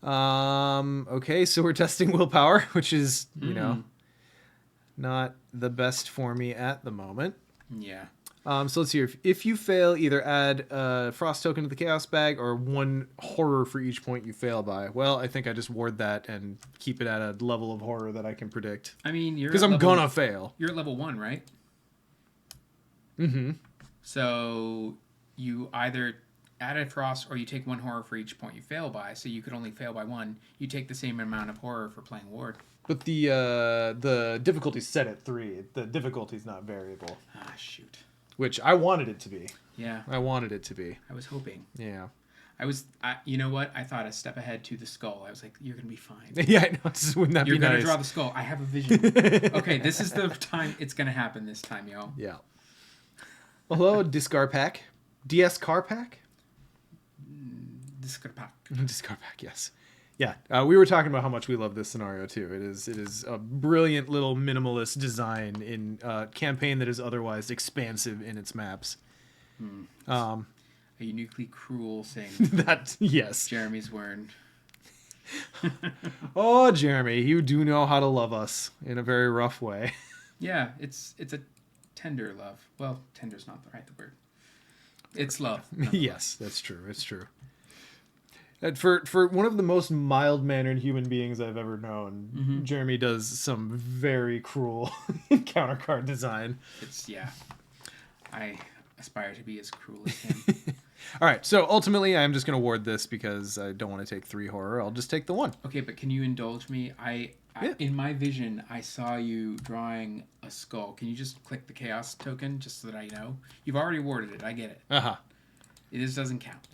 Okay, so we're testing willpower, which is, you know, not the best for me at the moment. Yeah. So let's see here. If you fail, either add a frost token to the chaos bag or 1 horror for each point you fail by. Well, I think I just ward that and keep it at a level of horror that I can predict. I mean, you're because I'm gonna fail. You're at level 1, right? Mm-hmm. So you either add a frost or you take 1 horror for each point you fail by. So you could only fail by 1. You take the same amount of horror for playing ward. But the difficulty's set at 3. The difficulty's not variable. Ah, shoot. Which I wanted it to be. Yeah. I wanted it to be. I was hoping. Yeah. You know what? I thought a step ahead to the skull. I was like, you're going to be fine. Yeah, I know. Just, wouldn't that You're be going nice? to draw the skull. I have a vision. Okay, this is the time it's going to happen this time, y'all. Yeah. Hello, Discard Pack. DS Car Pack? Discard pack. Discard Pack, yes. Yeah, we were talking about how much we love this scenario too. It is a brilliant little minimalist design in a campaign that is otherwise expansive in its maps. A uniquely cruel thing. That yes. Jeremy's wearing. Oh, Jeremy, you do know how to love us in a very rough way. Yeah, it's a tender love. Well, tender's not the right word. It's love. Yes, that's true. It's true. And for one of the most mild-mannered human beings I've ever known, Jeremy does some very cruel counter card design. I aspire to be as cruel as him. All right, so ultimately I'm just going to ward this because I don't want to take 3 horror. I'll just take the 1. Okay, but can you indulge me? In my vision, I saw you drawing a skull. Can you just click the chaos token just so that I know? You've already warded it. I get it. Uh-huh. It just doesn't count.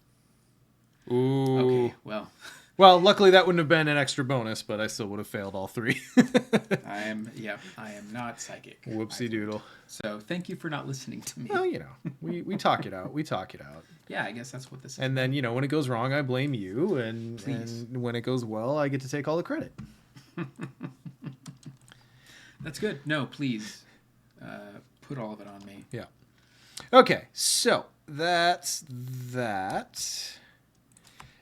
Ooh. Okay, well. Well, luckily that wouldn't have been an extra bonus, but I still would have failed all 3. I am not psychic. Whoopsie doodle. So thank you for not listening to me. Well, you know, we talk it out. We talk it out. Yeah, I guess that's what this is. And then, you know, when it goes wrong, I blame you. And when it goes well, I get to take all the credit. That's good. No, please. Put all of it on me. Yeah. Okay, so that's that.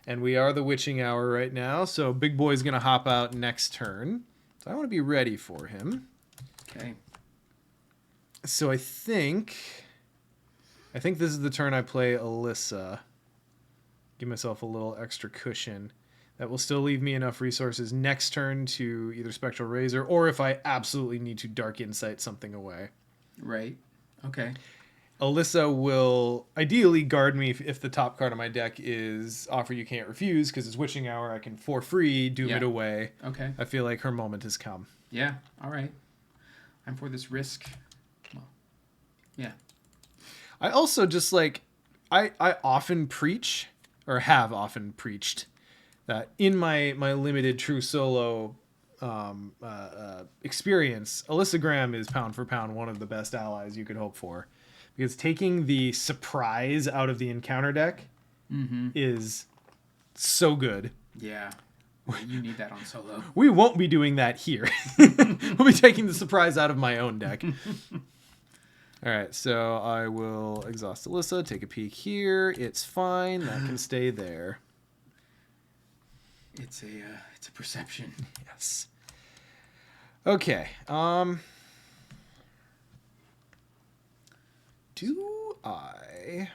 And we are the witching hour right now, so Big Boy's going to hop out next turn. So I want to be ready for him. Okay. So I think this is the turn I play Alyssa. Give myself a little extra cushion. That will still leave me enough resources next turn to either Spectral Razor or if I absolutely need to Dark Insight something away. Right. Okay. Alyssa will ideally guard me if the top card of my deck is Offer You Can't Refuse, because it's Witching Hour. I can for free doom it away. Okay. I feel like her moment has come. Yeah. All right. I'm for this risk. Well, yeah. I also just like, I often preach, or have often preached, that in my limited true solo experience, Alyssa Graham is pound for pound one of the best allies you could hope for. Because taking the surprise out of the encounter deck is so good. Yeah. You need that on solo. We won't be doing that here. We'll be taking the surprise out of my own deck. All right, so I will exhaust Alyssa, take a peek here. It's fine. That can stay there. It's a perception. Yes. Okay. Do I?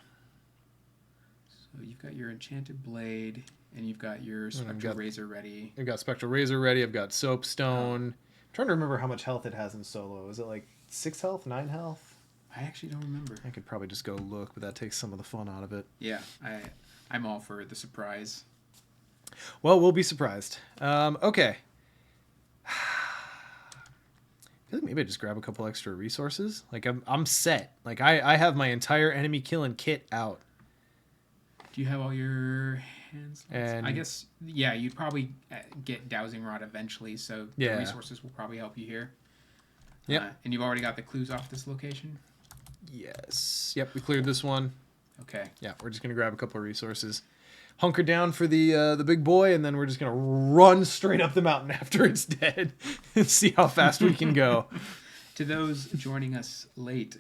So you've got your Enchanted Blade, and you've got your Spectral Razor ready. I've got Spectral Razor ready. I've got Soapstone. I'm trying to remember how much health it has in solo. Is it like 6 health, 9 health? I actually don't remember. I could probably just go look, but that takes some of the fun out of it. Yeah, I'm all for the surprise. Well, we'll be surprised. Okay. I feel like maybe I just grab a couple extra resources. Like I'm set. Like I have my entire enemy killing kit out. Do you have all your hands? And I guess, yeah, you'd probably get Dowsing Rod eventually, so Yeah. the resources will probably help you here. Yep. And you've already got the clues off this location? Yes. Yep, we cleared this one. Okay. Yeah, we're just gonna grab a couple of resources. Hunker down for the big boy, and then we're just gonna run straight up the mountain after it's dead and see how fast we can go. To those joining us late,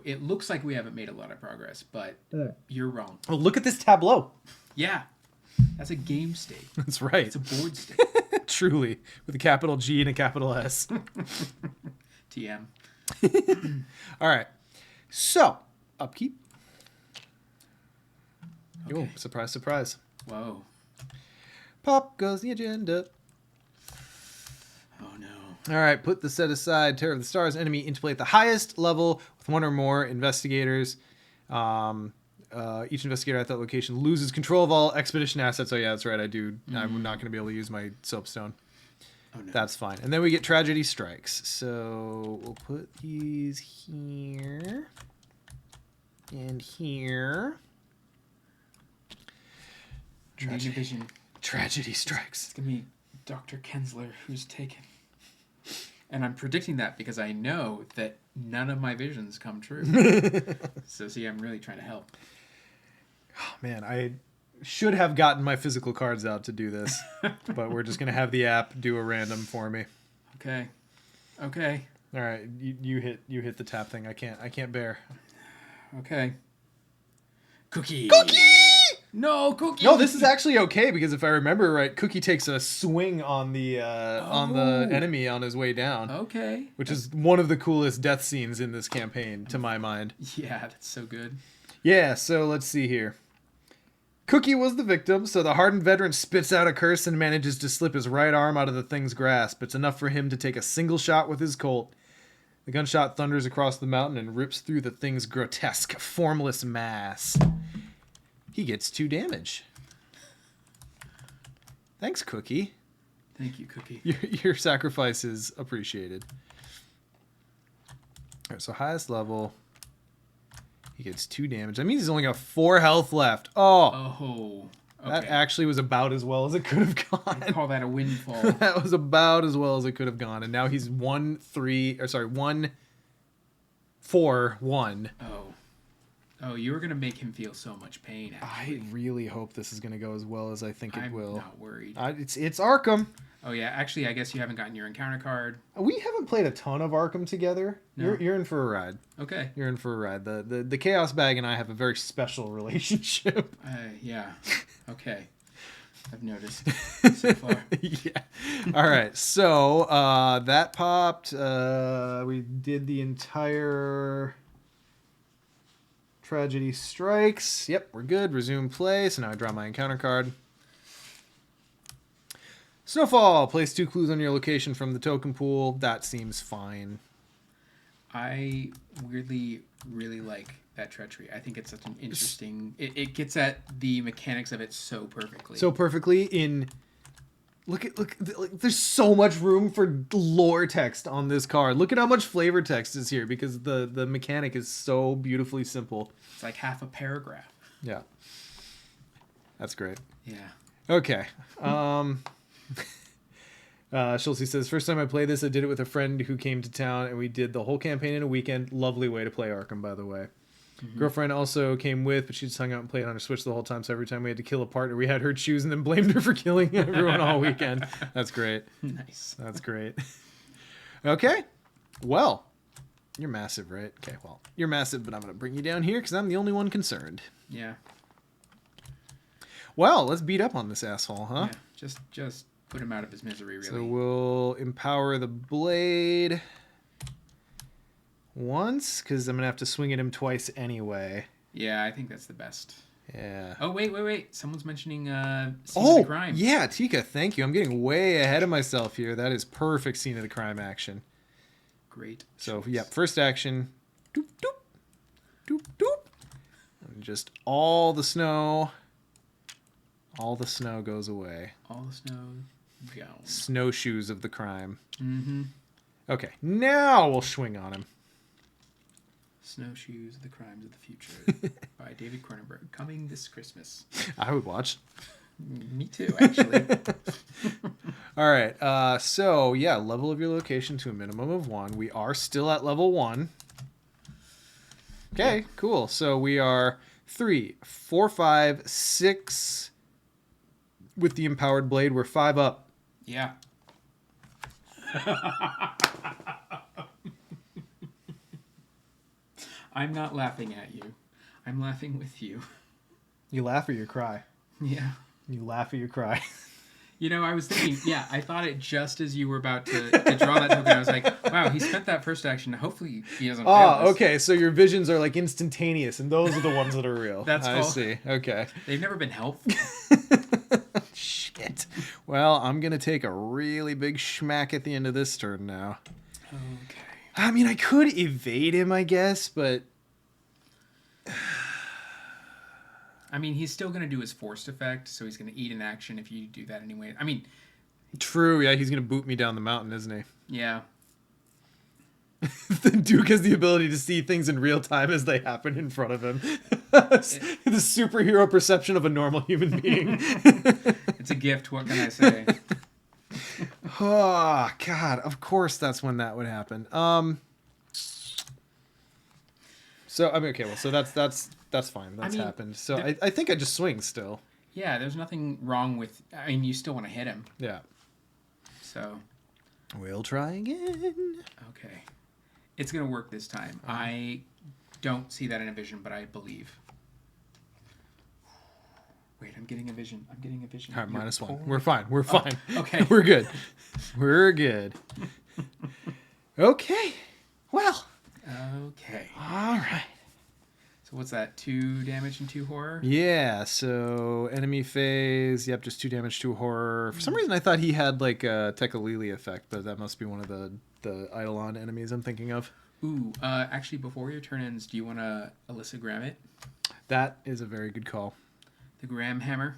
it looks like we haven't made a lot of progress, but you're wrong. Oh, look at this tableau. Yeah, that's a game state. That's right. It's a board state. Truly, with a capital G and a capital S. TM. All right. So, upkeep. Okay. Oh, surprise, surprise. Whoa. Pop goes the agenda. Oh, no. All right, put the set aside Terror of the Stars enemy into play at the highest level with one or more investigators. Each investigator at that location loses control of all expedition assets. Oh, yeah, that's right. I do. I'm not going to be able to use my soapstone. Oh, no. That's fine. And then we get tragedy strikes. So we'll put these here and here. Division. Tragedy strikes. It's going to be Dr. Kensler who's taken. And I'm predicting that because I know that none of my visions come true. So, see, I'm really trying to help. Oh, man, I should have gotten my physical cards out to do this, but we're just going to have the app do a random for me. Okay. All right, you hit the tap thing. I can't bear. Okay. Cookie! Cookie! No, Cookie! No, this is actually okay because if I remember right, Cookie takes a swing on the enemy on his way down. Okay. Which is one of the coolest death scenes in this campaign, to my mind. Yeah, that's so good. Yeah, so let's see here. Cookie was the victim, so the hardened veteran spits out a curse and manages to slip his right arm out of the thing's grasp. It's enough for him to take a single shot with his Colt. The gunshot thunders across the mountain and rips through the thing's grotesque, formless mass. He gets 2 damage. Thanks, Cookie. Thank you, Cookie. Your sacrifice is appreciated. All right, so highest level. He gets 2 damage. That means he's only got 4 health left. Oh. Okay. That actually was about as well as it could have gone. I call that a windfall. That was about as well as it could have gone. And now he's 1-4-1. Oh, you were going to make him feel so much pain, actually. I really hope this is going to go as well as I think it will. I'm not worried. It's Arkham. Oh, yeah. Actually, I guess you haven't gotten your encounter card. We haven't played a ton of Arkham together. No. You're in for a ride. Okay. You're in for a ride. The Chaos Bag and I have a very special relationship. Yeah. Okay. I've noticed so far. Yeah. All right. So that popped. We did the entire tragedy strikes. Yep, we're good. Resume play. So now I draw my encounter card. Snowfall. Place 2 clues on your location from the token pool. That seems fine. I weirdly really like that treachery. I think it's such an interesting... It gets at the mechanics of it so perfectly. So perfectly in... Look, there's so much room for lore text on this card. Look at how much flavor text is here because the mechanic is so beautifully simple. It's like half a paragraph. Yeah. That's great. Yeah. Okay. Schultze says, first time I played this, I did it with a friend who came to town, and we did the whole campaign in a weekend. Lovely way to play Arkham, by the way. Mm-hmm. Girlfriend also came with, but she just hung out and played on her Switch the whole time, so every time we had to kill a partner, we had her choose and then blamed her for killing everyone all weekend. That's great. Nice. That's great. Okay. Well, you're massive, right? Okay, well, you're massive, but I'm going to bring you down here because I'm the only one concerned. Yeah. Well, let's beat up on this asshole, huh? Yeah. Just put him out of his misery, really. So we'll empower the blade once, because I'm going to have to swing at him twice anyway. Yeah, I think that's the best. Yeah. Oh, wait. Someone's mentioning Scene of the Crime. Yeah, Tika, thank you. I'm getting way ahead of myself here. That is perfect Scene of the Crime action. Great. So, choice. yeah, first action. Doop, doop. just all the snow goes away. All the snow gone. Snowshoes of the crime. Mm-hmm. Okay, now we'll swing on him. Snowshoes, The Crimes of the Future by David Cronenberg. Coming this Christmas. I would watch. Me too, actually. All right, so yeah, level of your location to a minimum of 1. We are still at level 1. Okay, cool. So we are 3, 4, 5, 6. With the empowered blade, we're 5 up. Yeah. I'm not laughing at you. I'm laughing with you. You laugh or you cry? Yeah. You laugh or you cry? You know, I was thinking, yeah, I thought it just as you were about to draw that token. I was like, wow, he spent that first action. Hopefully he doesn't fail this. Okay, so your visions are like instantaneous, and those are the ones that are real. That's I cool. see. Okay. They've never been helpful. Shit. Well, I'm going to take a really big schmack at the end of this turn now. Okay. I mean, I could evade him, I guess, but... I mean, he's still going to do his forced effect, so he's going to eat an action if you do that anyway. I mean... True, yeah, he's going to boot me down the mountain, isn't he? Yeah. The Duke has the ability to see things in real time as they happen in front of him. The superhero perception of a normal human being. It's a gift, what can I say? Oh, God, of course that's when that would happen. So, I mean, okay, well, so that's fine. That's happened. So I think I just swing still. Yeah, there's nothing wrong with... I mean, you still want to hit him. Yeah. So... We'll try again. Okay. It's going to work this time. I don't see that in a vision, but I believe. Wait, I'm getting a vision. All right, -1. We're fine. We're fine. Okay. We're good. We're good. Okay. Well. Okay. All right. So what's that? 2 damage and 2 horror? Yeah, so enemy phase. Yep, just 2 damage, 2 horror. For some reason, I thought he had like a Tekalili effect, but that must be one of the Eidolon enemies I'm thinking of. Ooh, actually, before your turn ends, do you want to Alyssa Gram it? That is a very good call. The Gram Hammer?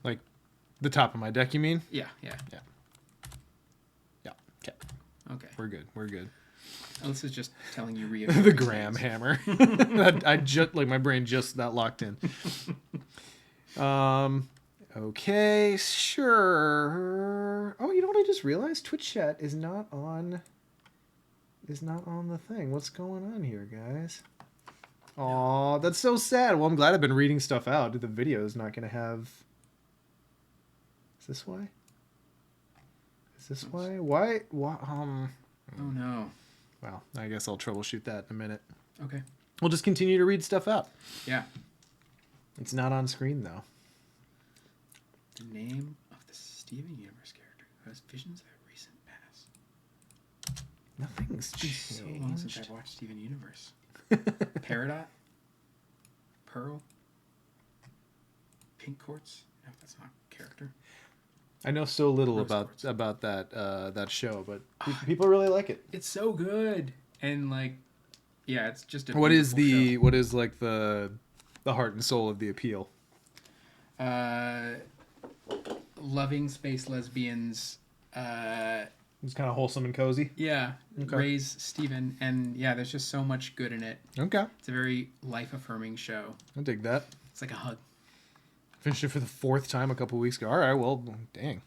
Like the top of my deck, you mean? Yeah. Okay. Okay. We're good. Alyssa's just telling you The Gram Hammer. I just like my brain just that locked in. Okay, sure. Oh, you know what I just realized? Twitch chat is not on the thing. What's going on here, guys? Aw, that's so sad. Well, I'm glad I've been reading stuff out. The video is not going to have... Is this why? Why? Oh, no. Well, I guess I'll troubleshoot that in a minute. Okay. We'll just continue to read stuff out. Yeah. It's not on screen, though. The name of the Steven Universe character who has visions of a recent past. Nothing's It's been so long since changed. I've watched Steven Universe. Peridot? Pearl? Pink Quartz? No, that's not a character. I know so little Rose about that show, but people really like it. It's so good. And like, yeah, it's just a What is beautiful like the heart and soul of the appeal? show. Loving space lesbians. It's kind of wholesome and cozy. Yeah, Okay. Ray's Steven, and yeah, there's just so much good in it. Okay, It's a very life-affirming show. I dig that. It's like a hug. Finished it for the 4th time a couple weeks ago. All right, well, dang.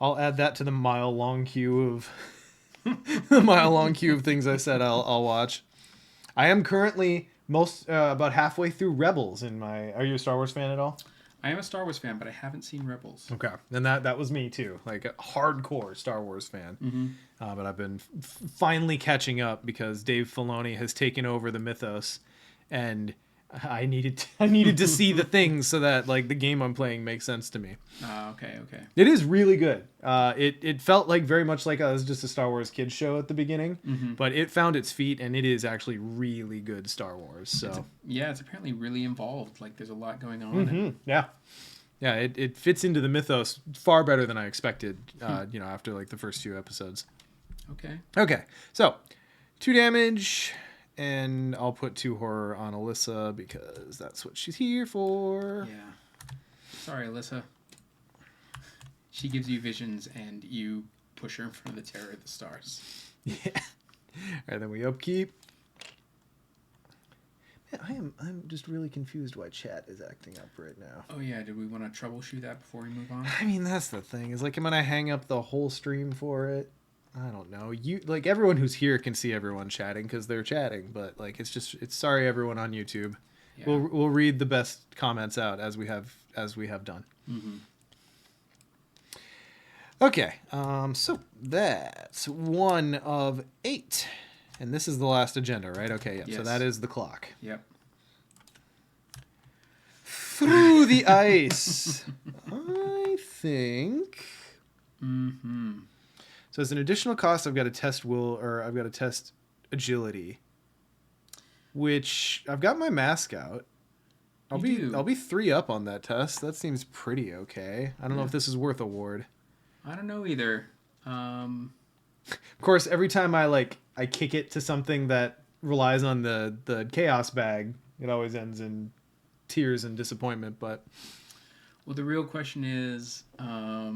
I'll add that to the mile-long queue of things I said I'll watch. I am currently about halfway through Rebels in my... Are you a Star Wars fan at all? I am a Star Wars fan, but I haven't seen Rebels. Okay, and that was me too, like a hardcore Star Wars fan. Mm-hmm. But I've been finally catching up because Dave Filoni has taken over the Mythos, and I needed to see the things so that like the game I'm playing makes sense to me. Okay. It is really good. It felt like very much like I was just a Star Wars kids show at the beginning, but it found its feet and it is actually really good Star Wars. So it's apparently really involved. Like there's a lot going on. Yeah. It fits into the Mythos far better than I expected. After like the first few episodes. Okay. Okay, so 2 damage And I'll put 2 horror on Alyssa because that's what she's here for. Yeah. Sorry, Alyssa. She gives you visions and you push her in front of the Terror of the Stars. Yeah. And then we upkeep. Man, I'm just really confused why chat is acting up right now. Oh yeah, did we want to troubleshoot that before we move on? I mean, that's the thing. Is like, am I gonna hang up the whole stream for it? I don't know. You like everyone who's here can see everyone chatting because they're chatting, but like it's sorry everyone on YouTube. Yeah. We'll read the best comments out as we have done. Mm-hmm. Okay, so that's 1 of 8, and this is the last agenda, right? Okay, yep. Yes. So that is the clock. Yep. Through the ice. I think. Mm-hmm. So as an additional cost, I've got to test I've got to test agility, which I've got my mask out. I'll be 3 up on that test. That seems pretty okay. I don't know if this is worth a ward. I don't know either. Of course, every time I kick it to something that relies on the chaos bag, it always ends in tears and disappointment. But well, the real question is, I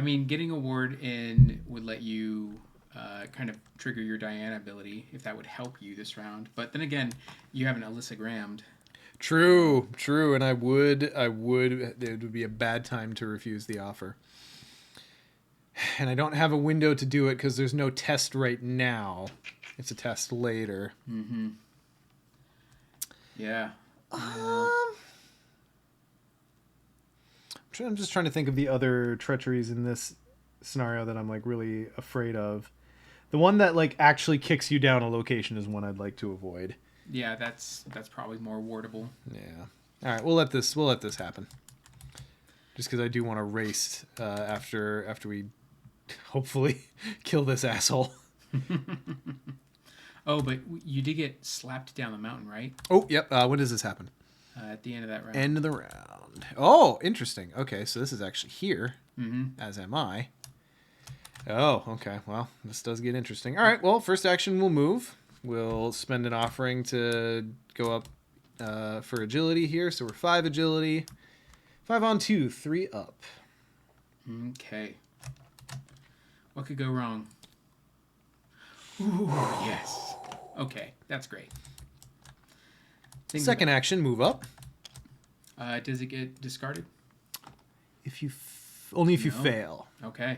mean, getting a ward in would let you kind of trigger your Diana ability if that would help you this round. But then again, you have an Alyssa Grammed. True, and it would be a bad time to refuse the offer. And I don't have a window to do it because there's no test right now. It's a test later. Mm-hmm. Yeah. I'm just trying to think of the other treacheries in this scenario that I'm like really afraid of. The one that like actually kicks you down a location is one I'd like to avoid. Yeah, that's probably more wardable. Yeah. All right, we'll let this happen. Just because I do want to race after we hopefully kill this asshole. Oh, but you did get slapped down the mountain, right? Oh, yep. When does this happen? At the end of that round. End of the round. Oh, interesting. Okay, so this is actually here, as am I. Oh, okay. Well, this does get interesting. All right, well, first action we'll move. We'll spend an offering to go up for agility here. So we're 5 agility. 5 on 2, 3 up. Okay. What could go wrong? Ooh, yes. Okay, that's great. Second action, move up. Does it get discarded? If you only if you fail. Okay.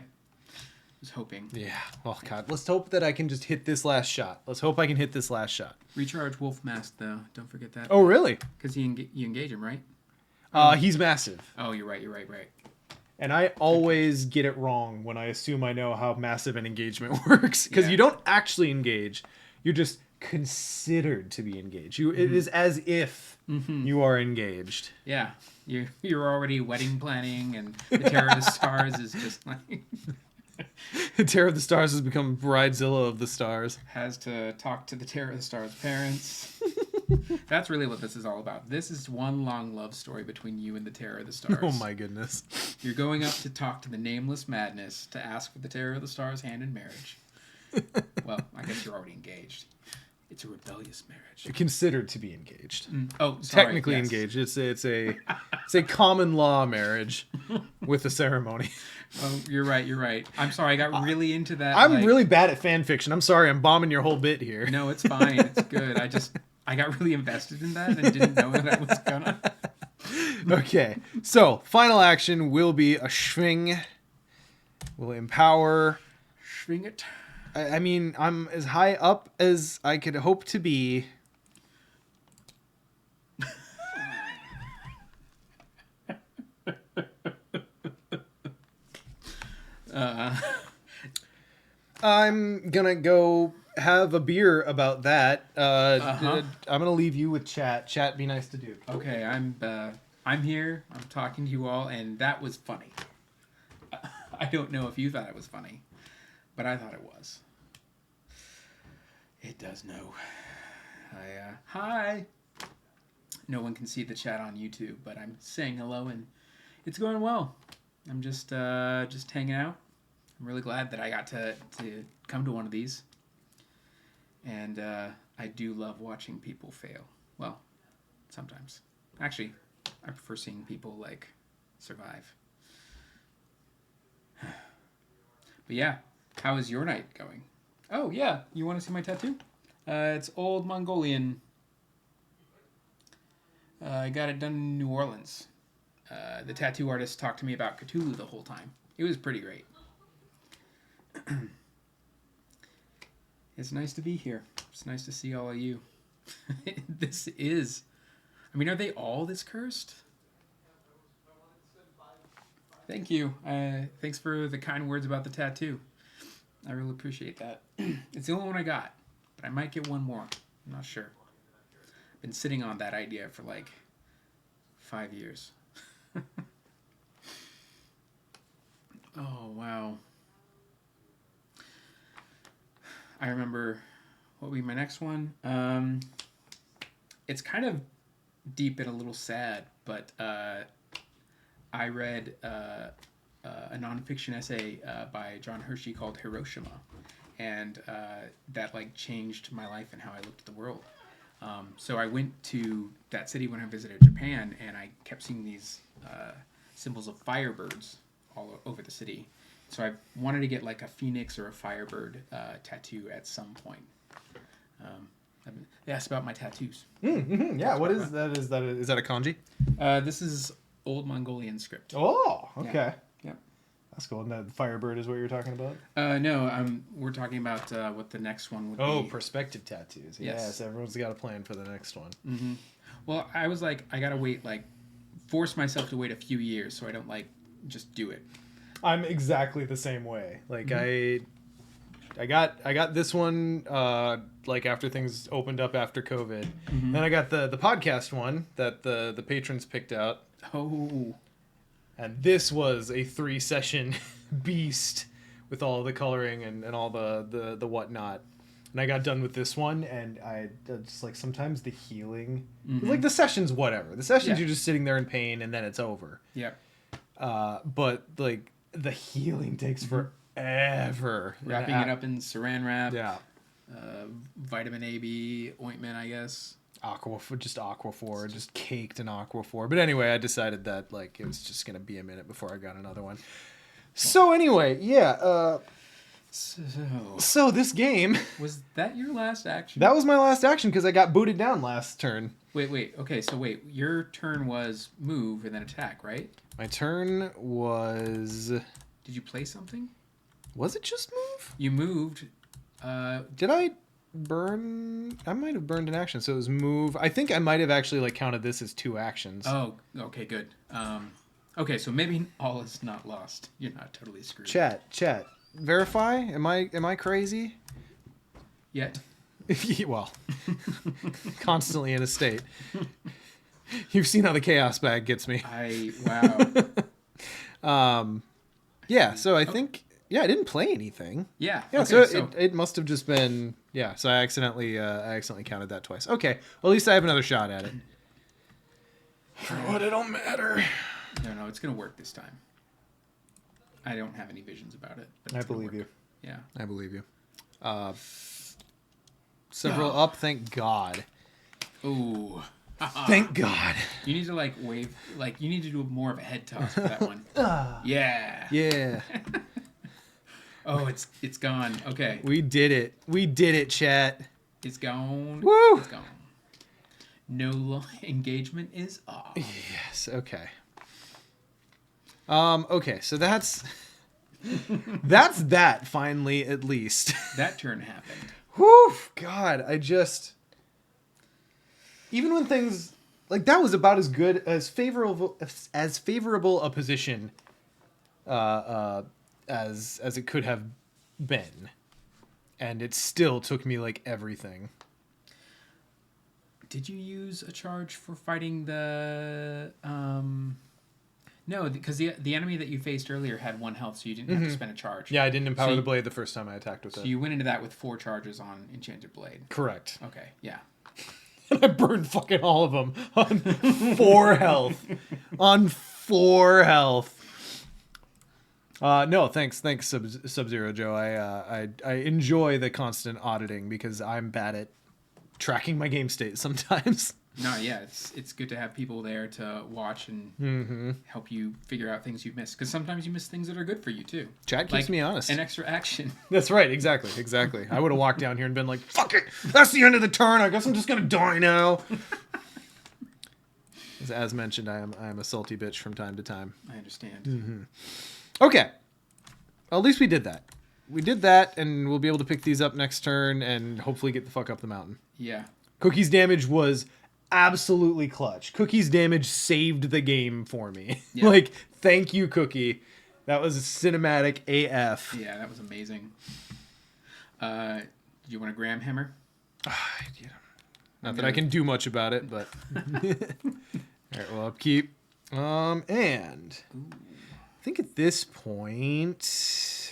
Was hoping. Yeah. Oh God. Let's hope that I can just hit this last shot. Let's hope I can hit this last shot. Recharge Wolf Mask though. Don't forget that. Oh really? Because you engage him, right? He's massive. Oh, you're right. And I always get it wrong when I assume I know how massive an engagement works because you don't actually engage. You're just considered to be engaged. It is as if you are engaged. Yeah. You're already wedding planning, and the Terror of the Stars is just like. The Terror of the Stars has become Bridezilla of the Stars. Has to talk to the Terror of the Stars parents. That's really what this is all about. This is one long love story between you and the Terror of the Stars. Oh my goodness. You're going up to talk to the Nameless Madness to ask for the Terror of the Stars hand in marriage. Well, I guess you're already engaged. It's a rebellious marriage. Considered to be engaged. Oh, sorry. Technically engaged. It's a common law marriage with a ceremony. Oh, you're right. I'm sorry, I got really into that. I'm really bad at fan fiction. I'm sorry, I'm bombing your whole bit here. No, it's fine. It's good. I got really invested in that and didn't know that I was gonna. Okay, so final action will be a Schwing. We'll empower. Schwing it. I mean, I'm as high up as I could hope to be. I'm gonna go have a beer about that. I'm gonna leave you with chat. Chat, be nice to Duke. Okay, I'm here. I'm talking to you all, and that was funny. I don't know if you thought it was funny, but I thought it was. It does know. Hi. No one can see the chat on YouTube, but I'm saying hello, and it's going well. I'm just hanging out. I'm really glad that I got to come to one of these. And I do love watching people fail. Well, sometimes. Actually, I prefer seeing people, like, survive. But yeah, how is your night going? Oh, yeah, you want to see my tattoo? It's Old Mongolian. I got it done in New Orleans. The tattoo artist talked to me about Cthulhu the whole time. It was pretty great. It's nice to be here. It's nice to see all of you. This is... I mean, are they all this cursed? Thank you. Thanks for the kind words about the tattoo. I really appreciate that. It's the only one I got, but I might get one more. I'm not sure. I've been sitting on that idea for like 5 years. Oh, wow. I remember what would be my next one. It's kind of deep and a little sad, but I read a nonfiction essay by John Hershey called Hiroshima, and that like changed my life and how I looked at the world. So I went to that city when I visited Japan, and I kept seeing these symbols of firebirds all over the city. So I wanted to get like a phoenix or a firebird tattoo at some point. They asked about my tattoos. Mm-hmm. Yeah, what is that? Is that a kanji? This is Old Mongolian script. Oh, okay. Yeah. Yep. That's cool. And that firebird is what you're talking about? No, we're talking about what the next one would be. Oh, perspective tattoos. Yes. Yes, everyone's got a plan for the next one. Mm-hmm. Well, I was like, I gotta wait, like, force myself to wait a few years so I don't, like, just do it. I'm exactly the same way. Like, I got this one like after things opened up after COVID. Mm-hmm. Then I got the podcast one that the patrons picked out. Oh. And this was a 3-session beast with all the coloring and all the whatnot. And I got done with this one, and I just like sometimes the healing, like the session's whatever. The sessions you're just sitting there in pain, and then it's over. Yeah. But like the healing takes forever. Wrapping it up in saran wrap. Yeah. Vitamin A, B ointment, I guess. Aquaphor, just caked in Aquaphor. But anyway, I decided that like it was just gonna be a minute before I got another one. So anyway, yeah. So this game was that your last action? That was my last action because I got booted down last turn. Wait. Okay, so wait. Your turn was move and then attack, right? My turn was. Did you play something? Was it just move? You moved. Did I burn? I might have burned an action, so it was move. I think I might have actually like counted this as 2 actions. Oh, okay, good. Okay, so maybe all is not lost. You're not totally screwed. Chat. Verify? Am I crazy? Yet. Well, constantly in a state. You've seen how the chaos bag gets me. Wow. Yeah. So I think I didn't play anything. Yeah. Yeah. Okay, so it must have just been So I accidentally counted that twice. Okay. Well, at least I have another shot at it. For what it'll matter. No, it's gonna work this time. I don't have any visions about it. But I believe you. Yeah. I believe you. Several up, thank God. Ooh. Thank God. You need to like wave, like you need to do more of a head toss for that one. Yeah. Yeah. Oh, it's gone. Okay. We did it, chat. It's gone. Woo! It's gone. No engagement is off. Yes. Okay. Okay. So that's that finally, at least. That turn happened. Whew, God, even when things like that was about as good as favorable a position as it could have been, and it still took me like everything. Did you use a charge for fighting the No, because the enemy that you faced earlier had 1 health, so you didn't have to spend a charge. Yeah, I didn't empower the blade the first time I attacked with it. So you went into that with 4 charges on Enchanted Blade. Correct. Okay, yeah. I burned fucking all of them on 4 health. On 4 health. No, thanks, Sub-Zero Joe. I enjoy the constant auditing because I'm bad at tracking my game state sometimes. No, yeah, it's good to have people there to watch and help you figure out things you've missed. Because sometimes you miss things that are good for you too. Chat keeps me honest. An extra action. That's right, exactly. I would have walked down here and been like, "Fuck it, that's the end of the turn. I guess I'm just gonna die now." As mentioned, I am a salty bitch from time to time. I understand. Okay, well, at least we did that. We did that, and we'll be able to pick these up next turn and hopefully get the fuck up the mountain. Yeah. Cookie's damage was absolutely clutch. Cookie's damage saved the game for me. Yeah. Like, thank you, Cookie. That was cinematic AF. Yeah, that was amazing. Do you want a Graham hammer? Not that I can do much about it, but... Alright, well, upkeep. And... I think at this point...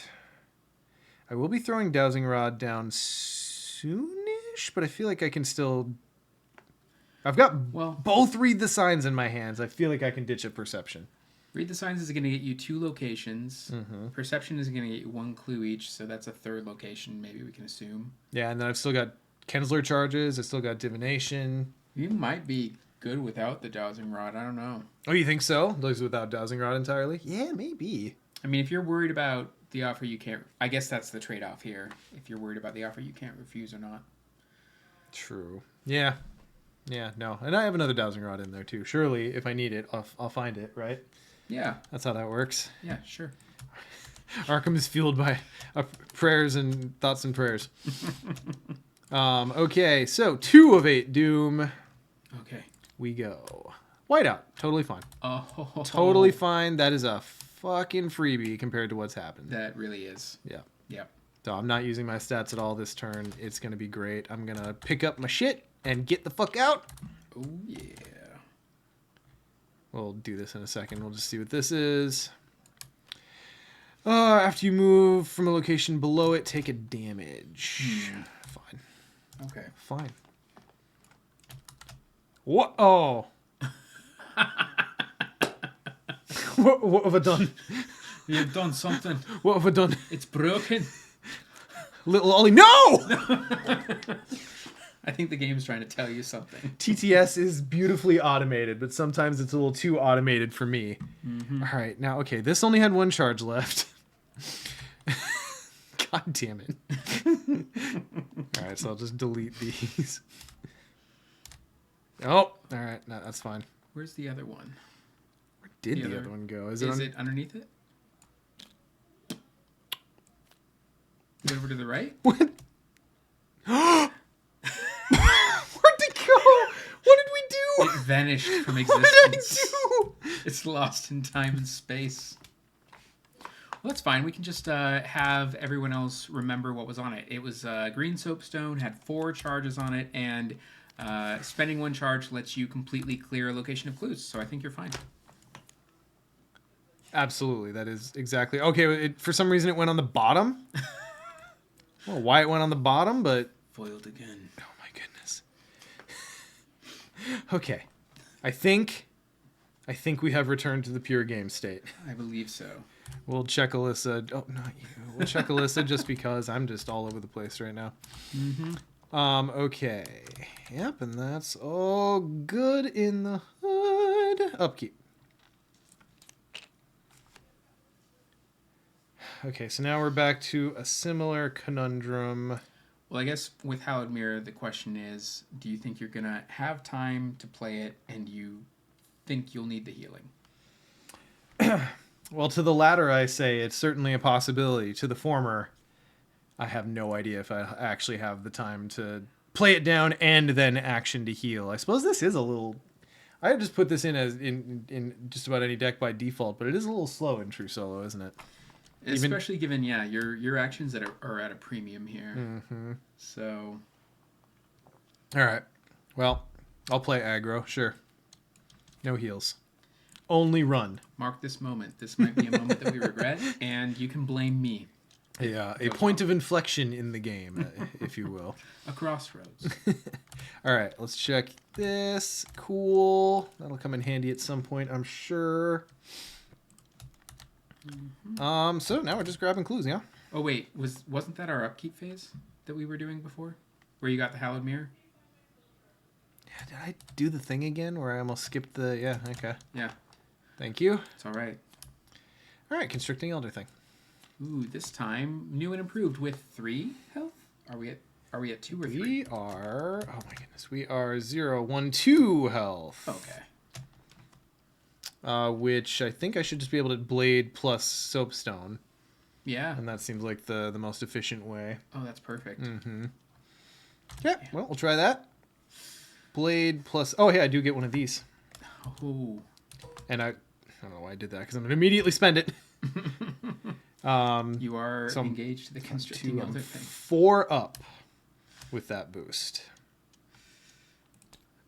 I will be throwing Dowsing Rod down soonish, but I feel like I can still... I've got both Read the Signs in my hands. I feel like I can ditch a Perception. Read the Signs is going to get you 2 locations. Perception is going to get you 1 clue each, so that's a 3rd location, maybe we can assume. Yeah, and then I've still got Kensler charges. I still got Divination. You might be good without the Dowsing Rod. I don't know. Oh, you think so? Those without Dowsing Rod entirely? Yeah, maybe. I mean, if you're worried about the offer you can't... I guess that's the trade-off here. If you're worried about the offer you can't refuse or not. True. Yeah. Yeah, no. And I have another Dowsing Rod in there, too. Surely, if I need it, I'll find it, right? Yeah. That's how that works. Yeah, sure. Arkham is fueled by prayers and thoughts and prayers. Okay, so 2 of 8 Doom. Okay. We go. Whiteout. Totally fine. Oh. Totally fine. That is a fucking freebie compared to what's happened. That really is. Yeah. Yep. So I'm not using my stats at all this turn. It's going to be great. I'm going to pick up my shit and get the fuck out. Oh, yeah. We'll do this in a second. We'll just see what this is. After you move from a location below it, take a damage. Fine. Okay. Fine. What? Oh. What have I done? You've done something. What have I done? It's broken. Little Ollie, no! I think the game's trying to tell you something. TTS is beautifully automated, but sometimes it's a little too automated for me. All right, now, okay, this only had 1 charge left. God damn it. All right, so I'll just delete these. Oh, all right, no, that's fine. Where's the other one? Where did the other one go? Is it underneath it? Over to the right? What? Where'd it go? What did we do? It vanished from What existence. did I do? It's lost in time and space. Well, that's fine. We can just have everyone else remember what was on it. It was green soapstone, had 4 charges on it, and spending 1 charge lets you completely clear a location of clues. So I think you're fine. Absolutely, that is exactly... Okay, for some reason it went on the bottom. Well, why it went on the bottom, but... Foiled again. Oh my goodness. Okay. I think we have returned to the pure game state. I believe so. We'll check Alyssa. Oh, not you. We'll check Alyssa just because I'm just all over the place right now. Okay. Yep, and that's all good in the hood. Upkeep. Okay, so now we're back to a similar conundrum. Well, I guess with Hallowed Mirror, the question is, do you think you're going to have time to play it and you think you'll need the healing? Well, to the latter, I say it's certainly a possibility. To the former, I have no idea if I actually have the time to play it down and then action to heal. I suppose this is a little... I just put this in as in just about any deck by default, but it is a little slow in True Solo, isn't it? Especially given, your actions that are at a premium here. So... All right. Well, I'll play aggro, sure. No heals. Only run. Mark this moment. This might be a moment that we regret, and you can blame me. Yeah, a point of inflection in the game, if you will. A crossroads. All right, let's check this. Cool. That'll come in handy at some point, I'm sure. So now we're just grabbing clues, yeah? Oh wait, wasn't that our upkeep phase that we were doing before, where you got the hallowed mirror? Yeah, did I do the thing again where I almost skipped the... Yeah, okay. Yeah. Thank you. It's all right. All right, constricting elder thing. Ooh, this time new and improved with 3 health. Are we at 2 or 3? We are... Oh my goodness. We are 0, 1, 2 health. Okay. Which I think I should just be able to blade plus soapstone. Yeah. And that seems like the most efficient way. Oh, that's perfect. Mm-hmm. Yeah, well, we'll try that. Blade plus... Oh, yeah, I do get one of these. Oh. And I don't know why I did that, because I'm going to immediately spend it. You are engaged to the constricting elder thing. 4 up with that boost.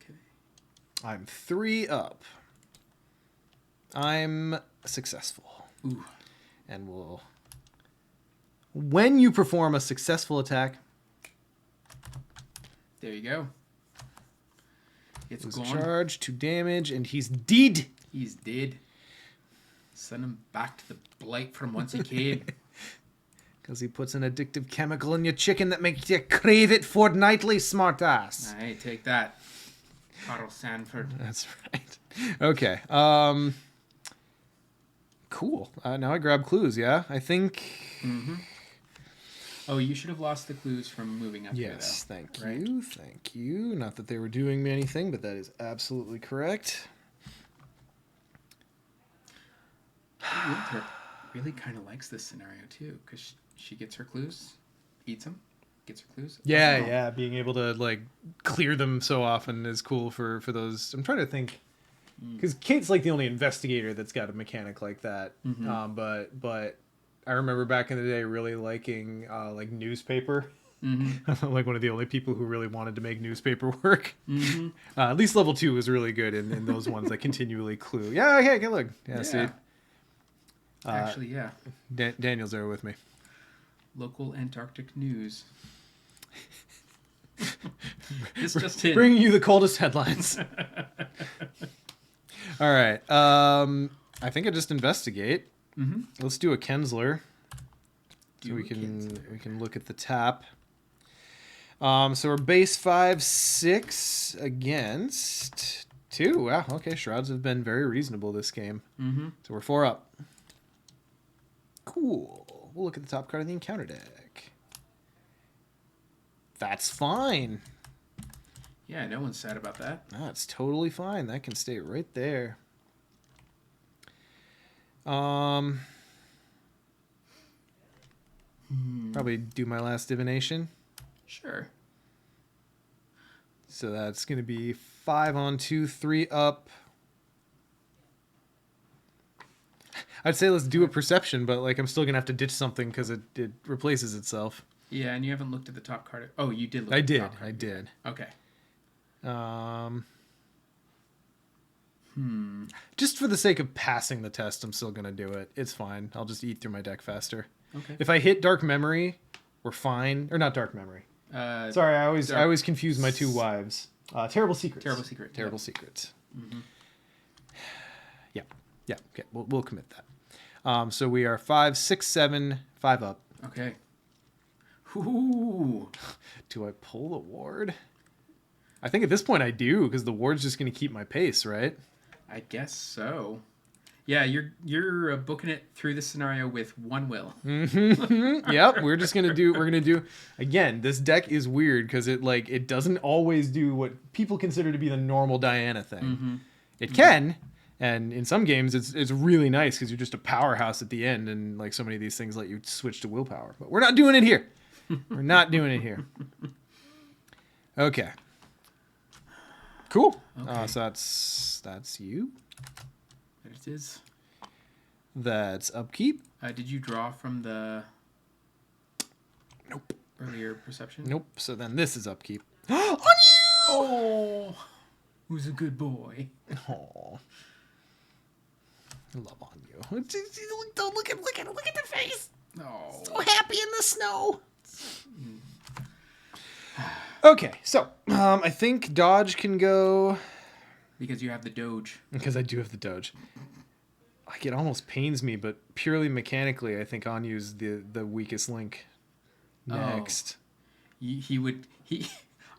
Okay. I'm 3 up. I'm successful. Ooh. And we'll... When you perform a successful attack... There you go. It's gone. Charge to damage, and he's dead. He's dead. Send him back to the blight from whence he came. Because he puts an addictive chemical in your chicken that makes you crave it fortnightly, smartass. Hey, take that, Carl Sanford. That's right. Okay. Cool. Now I grab clues, yeah? I think... Mm-hmm. Oh, you should have lost the clues from moving up here, though. Yes, thank you. Thank you. Not that they were doing me anything, but that is absolutely correct. Winthrop really kind of likes this scenario, too, because she gets her clues, eats them, gets her clues. Yeah, yeah. Being able to, like, clear them so often is cool for those. I'm trying to think. Because Kate's, like, the only investigator that's got a mechanic like that. Mm-hmm. But I remember back in the day really liking, like, newspaper. Mm-hmm. I'm like one of the only people who really wanted to make newspaper work. Mm-hmm. At least level 2 was really good in those ones that continually clue. Yeah, okay, good look. Yeah, see. Actually, yeah. Daniel's there with me. Local Antarctic news. This just in. Bringing you the coldest headlines. All right. I think I just investigate. Mm-hmm. Let's do a Kensler. So we can look at the tap. So we're base 5, 6 against 2. Wow. Okay. Shrouds have been very reasonable this game. Mm-hmm. So we're 4 up. Cool. We'll look at the top card of the encounter deck. That's fine. Yeah, no one's sad about that. That's totally fine. That can stay right there. Probably do my last divination. Sure. So that's going to be 5 on 2, 3 up. I'd say let's do a perception, but like I'm still going to have to ditch something because it replaces itself. Yeah, and you haven't looked at the top card. Oh, you did look I at the did. top card. I did. Okay. Just for the sake of passing the test, I'm still going to do it. It's fine. I'll just eat through my deck faster. Okay. If I hit Dark Memory, we're fine. Or not Dark Memory. Sorry, I always confuse my 2 wives. Terrible Secrets. Terrible Secret. Terrible yeah. Secrets. Mm-hmm. Yeah. Okay. We'll commit that. So we are 5, 6, 7, 5 up. Okay. Ooh. Do I pull the ward? I think at this point I do, because the ward's just going to keep my pace, right? I guess so. Yeah, you're booking it through this scenario with 1 will. Mm-hmm. Yep, we're gonna do again. This deck is weird because it doesn't always do what people consider to be the normal Diana thing. Mm-hmm. It can, and in some games it's really nice because you're just a powerhouse at the end, and like so many of these things let you switch to willpower. But we're not doing it here. We're not doing it here. Okay. Cool. Okay. So that's you. There it is. That's upkeep. Did you draw from the Nope. earlier perception? Nope. So then this is upkeep. On you! Oh, who's a good boy? Oh, love on you. Don't look at the face. Oh. So happy in the snow. Okay, so I think Dodge can go Because you have the Doge. because I do have the Doge. Like, it almost pains me, but purely mechanically, I think Anyu's the weakest link. Next.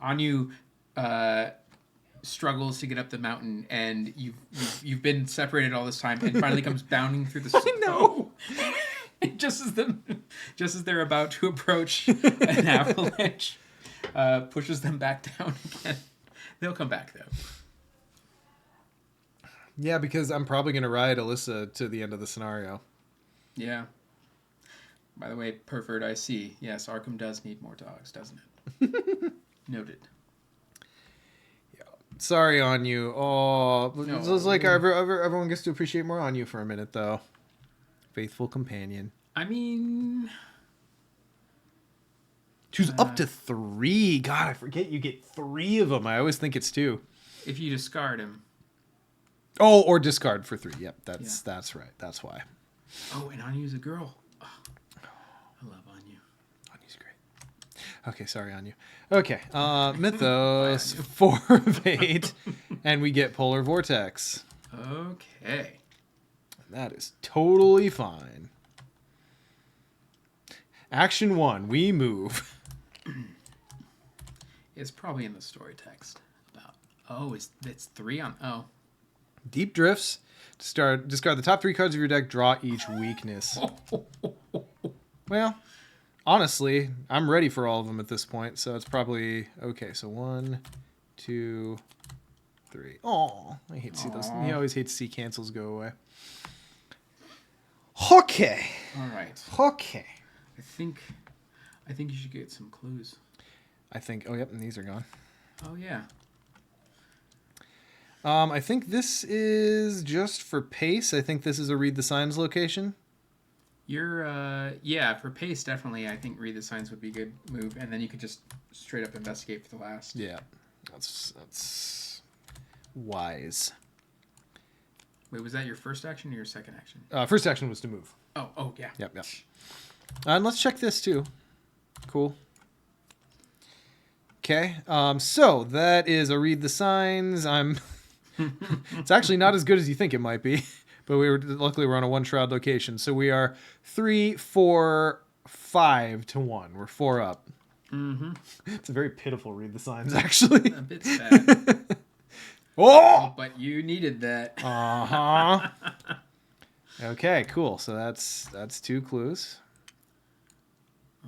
Anu struggles to get up the mountain, and you've been separated all this time, and finally comes bounding through the snow. I know. just as they're about to approach an avalanche, pushes them back down again. They'll come back though. Yeah, because I'm probably going to ride Alyssa to the end of the scenario. Yeah. By the way, Perford, I see. Yes, Arkham does need more dogs, doesn't it? Noted. Yeah. Sorry on you. Oh, No. It was like everyone gets to appreciate more on you for a minute, though. Faithful companion. I mean... Choose up to 3. God, I forget you get 3 of them. I always think it's 2. If you discard him. Oh, or discard for 3. Yep, that's right. That's why. Oh, and Anyu's a girl. Oh, I love Anu. Anyu's great. Okay, sorry, Anu. Okay, Mythos, 4 of 8, and we get Polar Vortex. Okay. That is totally fine. Action 1, we move. It's probably in the story text. It's 3 on... Oh. Deep Drifts. Discard the top 3 cards of your deck. Draw each weakness. Well, honestly, I'm ready for all of them at this point, so it's probably... Okay, so 1, 2, 3. Oh, I hate to see those. You always hate to see cancels go away. Okay. All right. Okay. I think you should get some clues. I think... Oh, yep, and these are gone. Oh, yeah. I think this is just for pace. I think this is a read the signs location. Yeah, for pace, definitely. I think read the signs would be a good move, and then you could just straight up investigate for the last. Yeah, that's wise. Wait, was that your first action or your second action? First action was to move. Oh, yeah. Yep. And let's check this too. Cool. Okay, so that is a read the signs. It's actually not as good as you think it might be, but luckily we're on a 1 shroud location, so we are 3, 4, 5 to 1. We're 4 up. Mm-hmm. It's a very pitiful read the signs, actually. A bit sad. Oh! But you needed that. Uh-huh. Okay, cool. So that's 2 clues.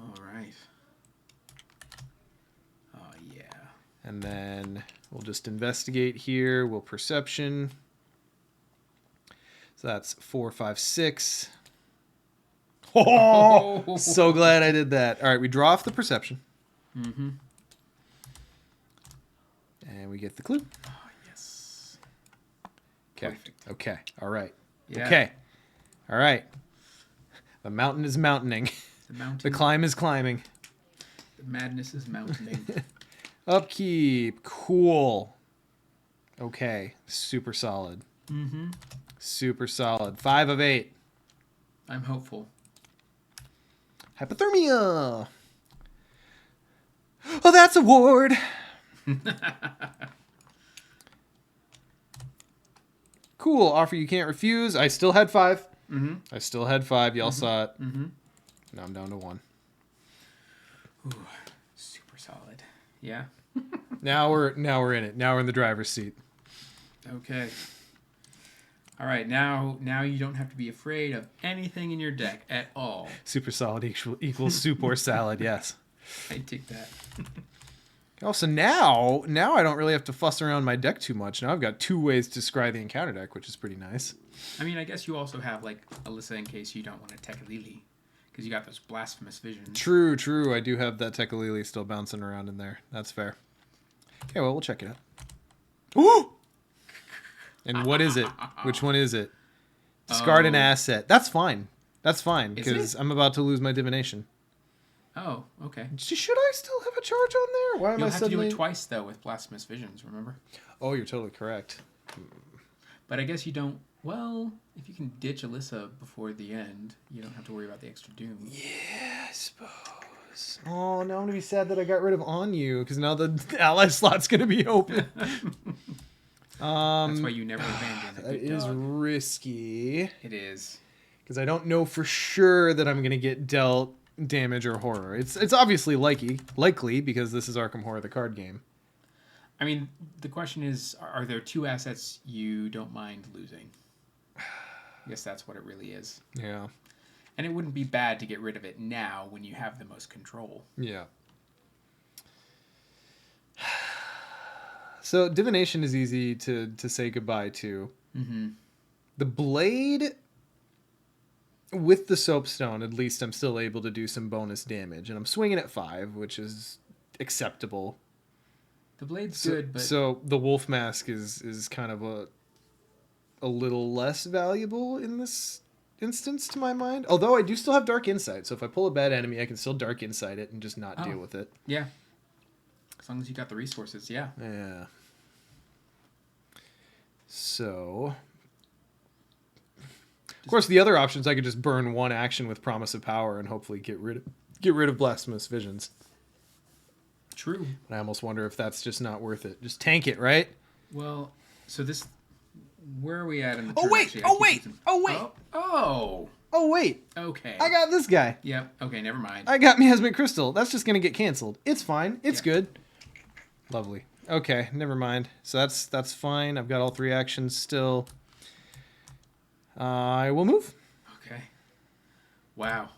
All right. Oh, yeah. And then we'll just investigate here. We'll perception. So that's 4, 5, 6. Oh, so glad I did that. All right, we draw off the perception. Mm-hmm. And we get the clue. Oh, yes. Okay. Perfect. Okay. All right. Yeah. Okay. All right. The mountain is mountaining. The climb is climbing. The madness is mountaining. Upkeep. Cool. Okay. Super solid. Mm-hmm. Super solid. 5 of 8. I'm hopeful. Hypothermia. Oh, that's a ward. Cool. Offer you can't refuse. I still had 5. Mm-hmm. I still had 5. Y'all saw it. Mm-hmm. Now I'm down to 1. Ooh, super solid. Yeah. Now we're in it. Now we're in the driver's seat. Okay. All right. Now you don't have to be afraid of anything in your deck at all. Super solid equals soup or salad. Yes. I take that. Oh, so now I don't really have to fuss around my deck too much. Now I've got 2 ways to scry the encounter deck, which is pretty nice. I mean, I guess you also have like Alyssa in case you don't want to Tekalili, because you got those blasphemous visions. True. I do have that Tekalili still bouncing around in there. That's fair. Okay, well, we'll check it out. Ooh! And what is it? Which one is it? Discard an asset. That's fine. That's fine, because I'm about to lose my divination. Oh, okay. Should I still have a charge on there? Why am You'll I have suddenly... to do it twice, though, with blasphemous visions, remember? Oh, you're totally correct. But I guess you don't... Well, if you can ditch Alyssa before the end, you don't have to worry about the extra doom. Yeah, I suppose. Oh, now I'm going to be sad that I got rid of On You, because now the ally slot's going to be open. That's why you never abandon a That good is dog. risky. It is. Because I don't know for sure that I'm going to get dealt damage or horror. It's obviously likely because this is Arkham Horror, the card game. I mean, the question is, are there 2 assets you don't mind losing? I guess that's what it really is. Yeah. And it wouldn't be bad to get rid of it now when you have the most control. Yeah. So divination is easy to say goodbye to. Mm-hmm. The blade, with the soapstone, at least I'm still able to do some bonus damage, and I'm swinging at 5, which is acceptable. The blade's good, but so the wolf mask is kind of a little less valuable in this instance to my mind. Although I do still have dark insight, so if I pull a bad enemy, I can still dark insight it and just not deal with it. Yeah. As long as you got the resources, yeah. Yeah. So, of course, the other options I could just burn 1 action with Promise of Power and hopefully get rid of Blasphemous Visions. True. But I almost wonder if that's just not worth it. Just tank it, right? Well, so this, where are we at in the Oh turn, wait! actually? Oh wait! Oh wait! Oh. Oh wait! Okay. I got this guy. Yep. Okay, never mind. I got Miasmic Crystal. That's just gonna get canceled. It's fine. It's Yeah. good. Lovely. Okay, never mind. So that's fine. I've got all 3 actions still. I will move. Okay. Wow.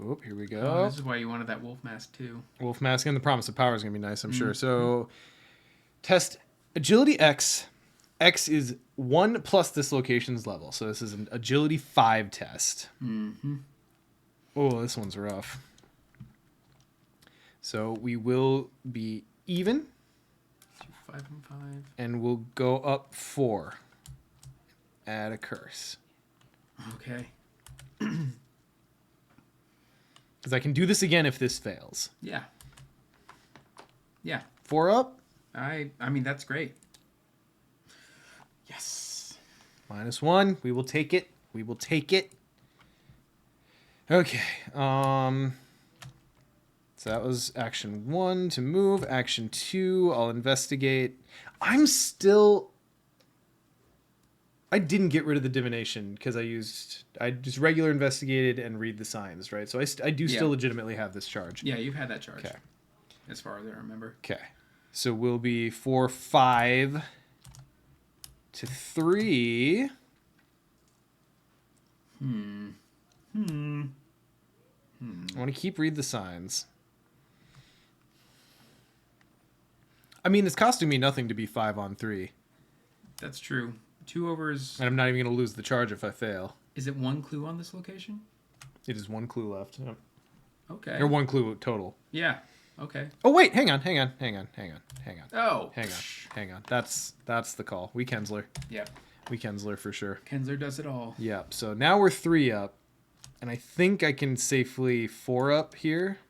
Oh, here we Oh, go. this is why you wanted that wolf mask too. Wolf Mask and the Promise of Power is going to be nice, I'm sure. So, test Agility X. X is 1 plus this location's level. So, this is an Agility 5 test. Mm-hmm. Oh, this one's rough. So, we will be even. 2, 5, and 5. And we'll go up 4. Add a curse. Okay. Because I can do this again if this fails. Yeah. Yeah. 4 up. I mean, that's great. Yes. -1. We will take it. We will take it. Okay. So that was action 1 to move. Action 2, I'll investigate. I didn't get rid of the divination because I just regular investigated and read the signs, right? So I do still legitimately have this charge. Yeah, you've had that charge. Okay. As far as I remember. Okay. So we'll be 4, 5 to 3. I want to keep read the signs. I mean, it's costing me nothing to be 5 on 3. That's true. 2 overs. And I'm not even going to lose the charge if I fail. Is it 1 clue on this location? It is 1 clue left. Yep. Okay. Or 1 clue total. Yeah. Okay. Oh, wait. Hang on. Oh. Hang on. That's the call. We Kensler. Yep. We Kensler for sure. Kensler does it all. Yep. So now we're 3 up. And I think I can safely 4 up here.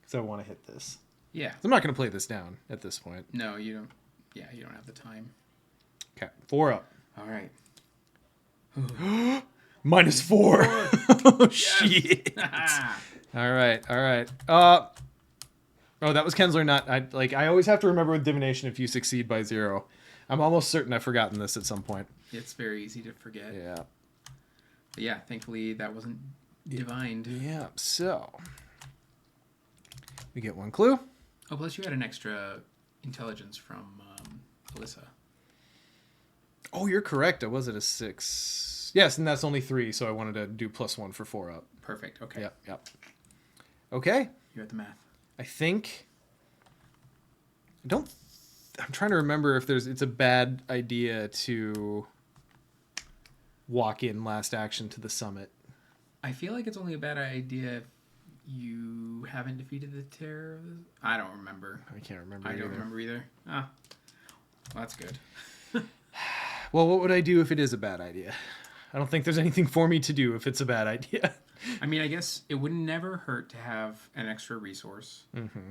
Because I want to hit this. Yeah. I'm not going to play this down at this point. No, you don't. Yeah, you don't have the time. Okay. 4 up. All right. -4. Oh, shit. All right. Oh, that was Kensler. I always have to remember with divination if you succeed by 0. I'm almost certain I've forgotten this at some point. It's very easy to forget. Yeah. But yeah, thankfully that wasn't divined. Yeah. So we get 1 clue. Oh, plus you had an extra intelligence from Alyssa. Oh, you're correct. I was at a 6. Yes, and that's only 3, so I wanted to do +1 for 4 up. Perfect. Okay. Yep. Okay. You're at the math. I think. I'm trying to remember if it's a bad idea to walk in last action to the summit. I feel like it's only a bad idea if you haven't defeated the terror. I don't remember. I can't remember. I don't remember either. Ah, well, that's good. Well, what would I do if it is a bad idea? I don't think there's anything for me to do if it's a bad idea. I mean, I guess it would never hurt to have an extra resource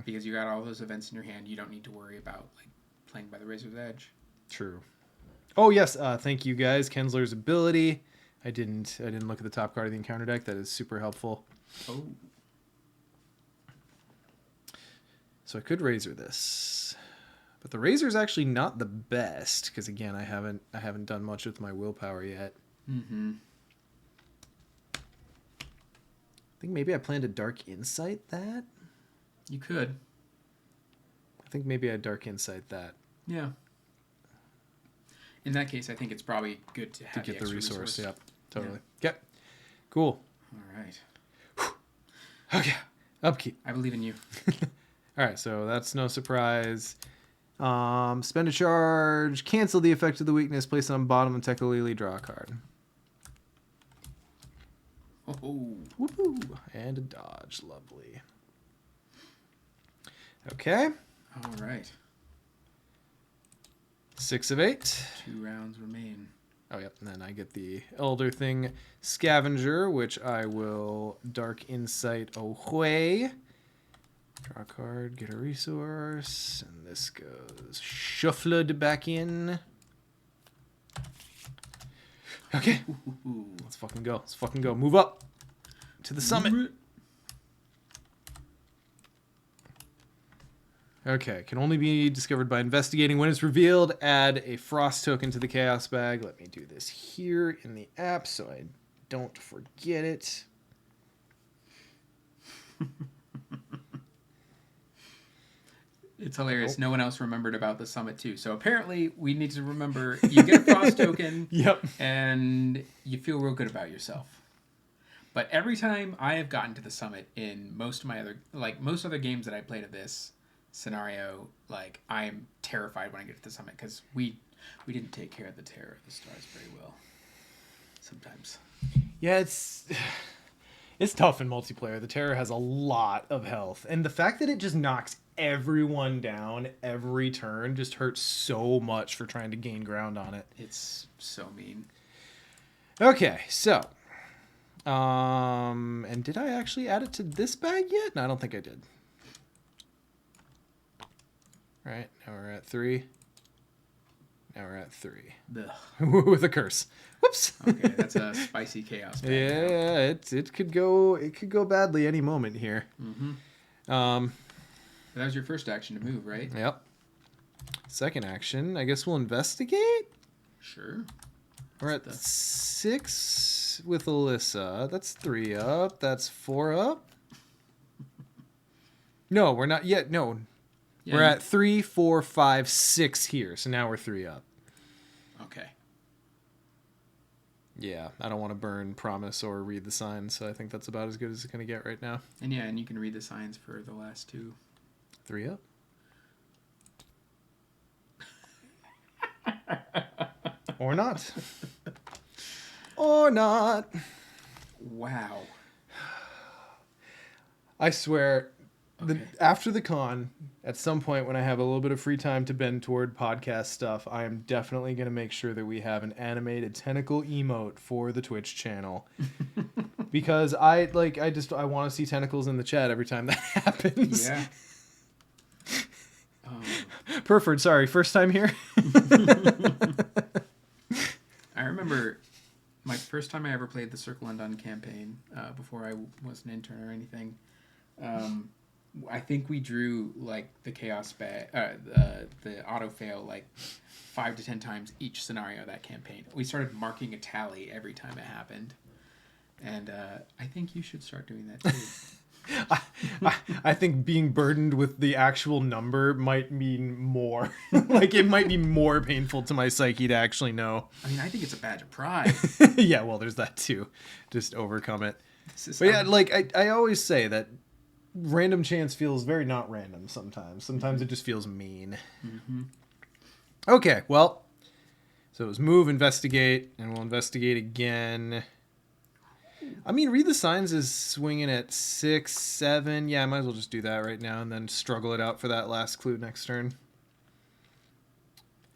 because you got all those events in your hand. You don't need to worry about like playing by the razor's edge. True. Oh yes, thank you guys. Kensler's ability. I didn't look at the top card of the encounter deck. That is super helpful. Oh. So I could razor this, But the razor's actually not the best because again, I haven't done much with my willpower yet. Mm-hmm. I think maybe I plan to Dark Insight that. You could. I think maybe I Dark Insight that. Yeah. In that case, I think it's probably good to have to get the resource. Yep, totally. Yeah. Yep. Cool. All right. Okay. Upkeep. I believe in you. All right, so that's no surprise. Spend a charge, cancel the effect of the weakness, place it on bottom and Tekolili, draw a card. Oh. Whoopoo. And a dodge. Lovely. Okay. All right. 6 of 8. 2 rounds remain. Oh, yep. And then I get the Elder Thing Scavenger, which I will Dark Insight away. Draw a card, get a resource, and this goes shuffled back in. Okay. Ooh. Let's fucking go. Let's fucking go. Move up to the summit. Okay, can only be discovered by investigating. When it's revealed, add a frost token to the chaos bag. Let me do this here in the app so I don't forget it. It's hilarious. No one else remembered about the summit too. So apparently we need to remember you get a frost token Yep. and you feel real good about yourself. But every time I have gotten to the summit in most other games that I played of this scenario, like I am terrified when I get to the summit because we didn't take care of the Terror of the Stars very well sometimes. Yeah, it's tough in multiplayer. The Terror has a lot of health, and the fact that it just knocks everyone down every turn just hurts so much for trying to gain ground on it. It's so mean. Okay, so and did I actually add it to this bag yet? No, I don't think I did. All right, now we're at 3. Now we're at 3. With a curse. Whoops. Okay, that's a spicy chaos bag. Yeah, it could go badly any moment here. Mm-hmm. That was your first action to move, right? Yep. Second action, I guess we'll investigate. Sure. We're at 6 with Alyssa. That's 3 up. That's 4 up. No, we're not yet. No. Yeah, we're at 3, 4, 5, 6 here. So now we're 3 up. Okay. Yeah, I don't want to burn Promise or read the signs, so I think that's about as good as it's going to get right now. And yeah, and you can read the signs for the last 2. 3 up. Or not. Or not. Wow. I swear, Okay. After the con, at some point when I have a little bit of free time to bend toward podcast stuff, I am definitely going to make sure that we have an animated tentacle emote for the Twitch channel. Because I want to see tentacles in the chat every time that happens. Yeah. Perford, sorry, first time here. I remember my first time I ever played the Circle Undone campaign, before I was an intern or anything. I think we drew like the chaos the auto fail like 5 to 10 times each scenario of that campaign. We started marking a tally every time it happened, and I think you should start doing that too. I think being burdened with the actual number might mean more. Like it might be more painful to my psyche to actually know. I mean, I think it's a badge of pride. Yeah, well, there's that too. Just overcome it. But yeah, like I always say that random chance feels very not random sometimes. Sometimes it just feels mean. Mm-hmm. Okay, well, so it was move, investigate, and we'll investigate again. I mean, read the signs is swinging at 6, 7. Yeah, I might as well just do that right now and then struggle it out for that last clue next turn.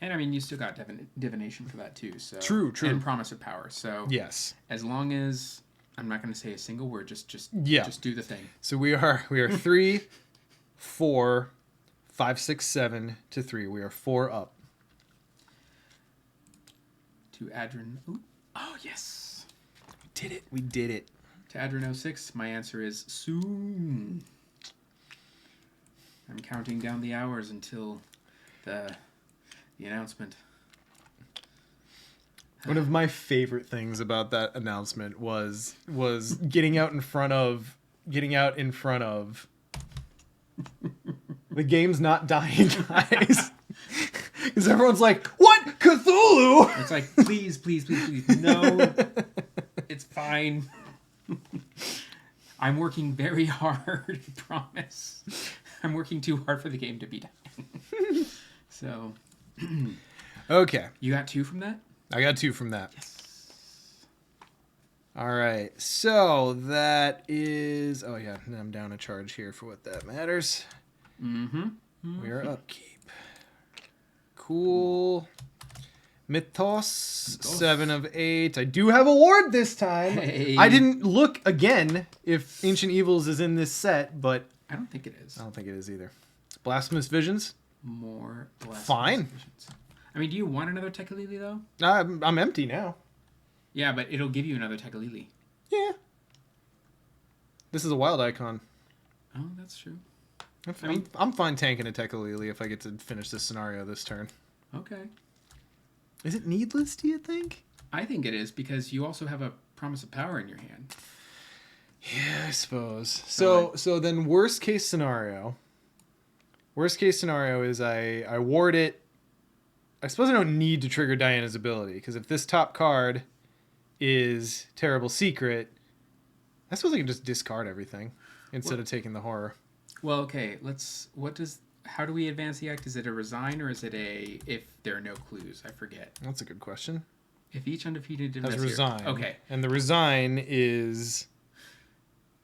And I mean, you still got divination for that too. So True. And promise of power. So yes, as long as I'm not going to say a single word, just do the thing. So we are 3, 4, 5, 6, 7 to 3. We are 4 up. To Adrin. Ooh. Oh yes. We did it. To Adrin 06, my answer is soon. I'm counting down the hours until the announcement. One of my favorite things about that announcement was getting out in front of the game's not dying, guys. Because everyone's like, what? Cthulhu? It's like, please, please, please, please. No. It's fine. I'm working very hard, I promise. I'm working too hard for the game to be done. So. Okay. You got 2 from that? I got 2 from that. Yes. All right. So that is... Oh, yeah. I'm down a charge here for what that matters. Mm-hmm. We are upkeep. Cool. Mythos, 7 of 8. I do have a ward this time. Hey. I didn't look again if Ancient Evils is in this set, but... I don't think it is. I don't think it is either. Blasphemous Visions? More Blasphemous Fine. Visions. I mean, do you want another Tekalili, though? I'm empty now. Yeah, but it'll give you another Tekalili. Yeah. This is a wild icon. Oh, that's true. I'm fine tanking a Tekalili if I get to finish this scenario this turn. Okay. Is it needless, do you think? I think it is, because you also have a Promise of Power in your hand. Yeah, I suppose. So then worst case scenario is I ward it. I suppose I don't need to trigger Diana's ability, because if this top card is Terrible Secret, I suppose I can just discard everything instead of taking the horror. Well, okay, how do we advance the act? Is it a resign, or is it if there are no clues? I forget. That's a good question. If each undefeated That's investigator... resign. Okay. And the resign is...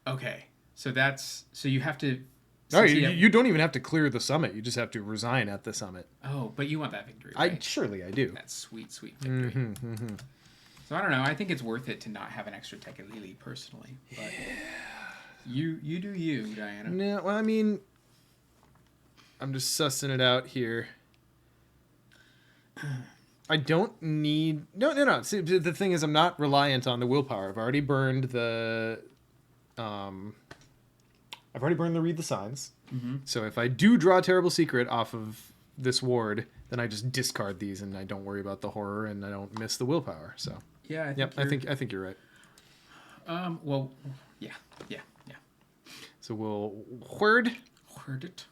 Okay. So you have to... Oh, you don't even have to clear the summit. You just have to resign at the summit. Oh, but you want that victory, right? Surely I do. That sweet, sweet victory. So I don't know. I think it's worth it to not have an extra Tekalili, personally. But you do you, Diana. No, well, I mean... I'm just sussing it out here. I don't need... No. See, the thing is, I'm not reliant on the willpower. I've already burned the... Read the Signs. Mm-hmm. So if I do draw Terrible Secret off of this ward, then I just discard these and I don't worry about the horror and I don't miss the willpower. So yeah, I think you're right. Well, yeah. So we'll word it.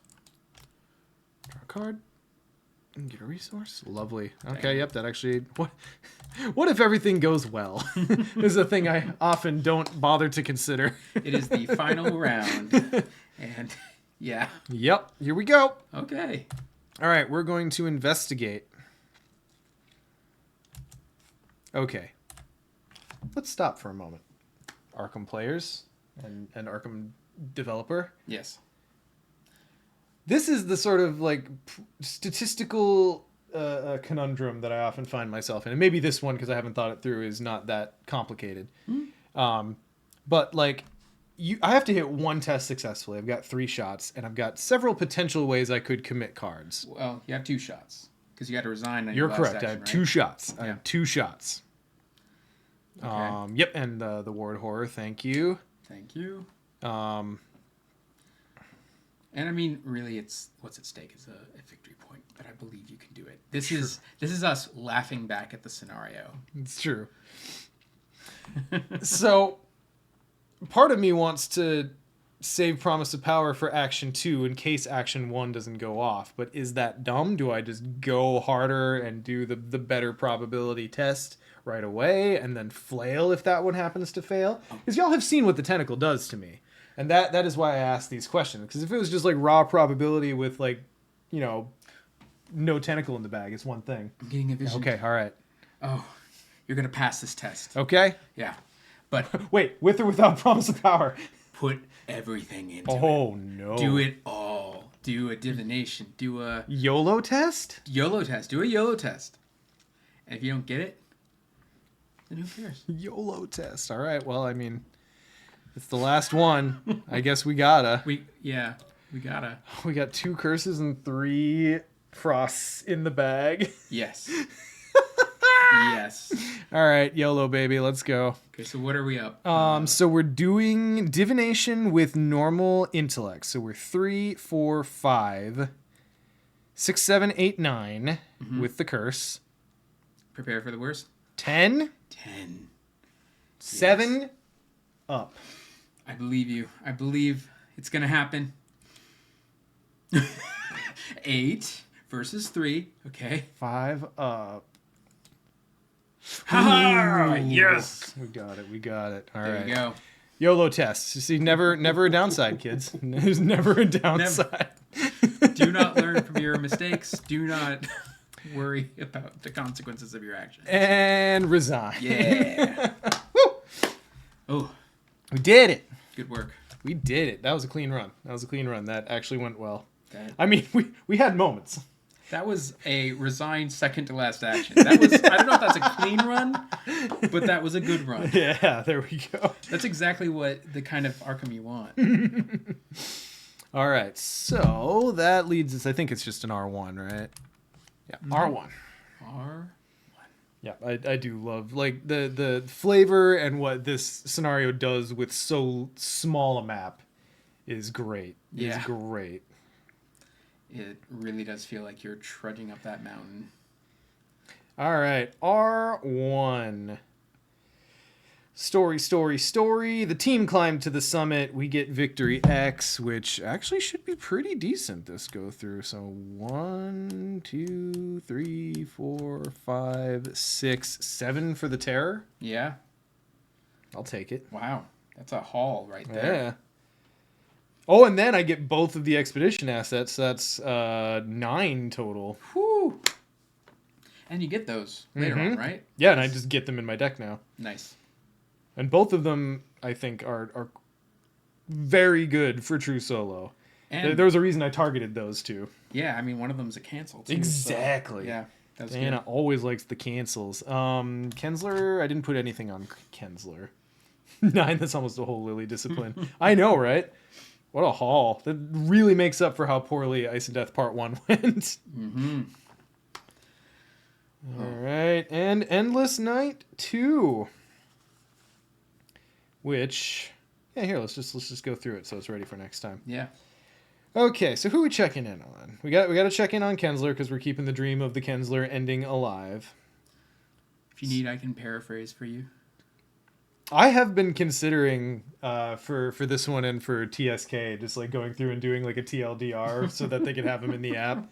Draw a card. And get a resource. Lovely. Okay, yep, that actually... What if everything goes well? This is a thing I often don't bother to consider. It is the final round. And, yeah. Yep, here we go. Okay. All right, we're going to investigate. Okay. Let's stop for a moment. Arkham players and Arkham developer. Yes. This is the sort of like statistical conundrum that I often find myself in, and maybe this one, because I haven't thought it through, is not that complicated. But like, I have to hit one test successfully. I've got 3 shots, and I've got several potential ways I could commit cards. Well, you have 2 shots because you got to resign. You're correct. Action, I have right? 2 shots. Yeah. I have 2 shots. Okay. Yep, and the ward horror. Thank you. Thank you. And I mean, really, what's at stake is a victory point, but I believe you can do it. This is us laughing back at the scenario. It's true. So, part of me wants to save Promise of Power for Action 2 in case Action 1 doesn't go off, but is that dumb? Do I just go harder and do the better probability test right away and then flail if that one happens to fail? Because y'all have seen what the tentacle does to me. And that is why I asked these questions. Because if it was just like raw probability with like, no tentacle in the bag, it's one thing. I'm getting a vision. Okay, all right. Oh, you're going to pass this test. Okay. Yeah. But wait, with or without Promise of Power? Put everything into it. Oh, no. Do it all. Do a divination. Do a... YOLO test? YOLO test. Do a YOLO test. And if you don't get it, then who cares? YOLO test. All right, well, I mean... It's the last one. I guess we gotta. We gotta. We got 2 curses and 3 frosts in the bag. Yes. Yes. All right, YOLO baby, let's go. Okay, so what are we up? So we're doing divination with normal intellect. So we're 3, 4, 5. 6, 7, 8, 9 with the curse. Prepare for the worst. 10. 10. 7 Yes. up. I believe you. I believe it's going to happen. 8 versus 3. Okay. 5 up. Ha! Yes. We got it. All There right. you go. YOLO tests. You see, never a downside, kids. There's never a downside. Do not learn from your mistakes. Do not worry about the consequences of your actions. And resign. Yeah. Woo! Oh, We did it. good work. We did it. That was a clean run. That actually went well. That, I mean, we had moments. that was a resigned second to last action. That was, I don't know if that's a clean run, but that was a good run. Yeah, there we go. That's exactly what the kind of Arkham you want. All right, so that leads us. I think it's just an R1, right? Yeah, R1. R. Yeah, I do love like the flavor and what this scenario does with so small a map is great. Yeah. Is great. It really does feel like you're trudging up that mountain. All right, R1. Story. The team climbed to the summit. We get victory X, which actually should be pretty decent this go through. So 1, 2, 3, 4, 5, 6, 7 for the terror. Yeah. I'll take it. Wow. That's a haul right there. Yeah. Oh, and then I get both of the expedition assets. That's 9 total. Whew. And you get those later on, right? Yeah, and I just get them in my deck now. Nice. And both of them, I think, are very good for true solo. And There was a reason I targeted those two. yeah, I mean, one of them's a cancel, too. Exactly. So, yeah, that's Diana good. always likes the cancels. Kensler, I didn't put anything on Kensler. 9, that's almost a whole Lily discipline. I know, right? What a haul. That really makes up for how poorly Ice and Death Part 1 went. Mm-hmm. All right, and Endless Night 2. Which, yeah, here, let's just go through it so it's ready for next time. Yeah. Okay, so who are we checking in on? We got to check in on Kensler because we're keeping the dream of the Kensler ending alive. If you need, I can paraphrase for you. I have been considering for this one and for TSK just like going through and doing like a TLDR so that they can have them in the app.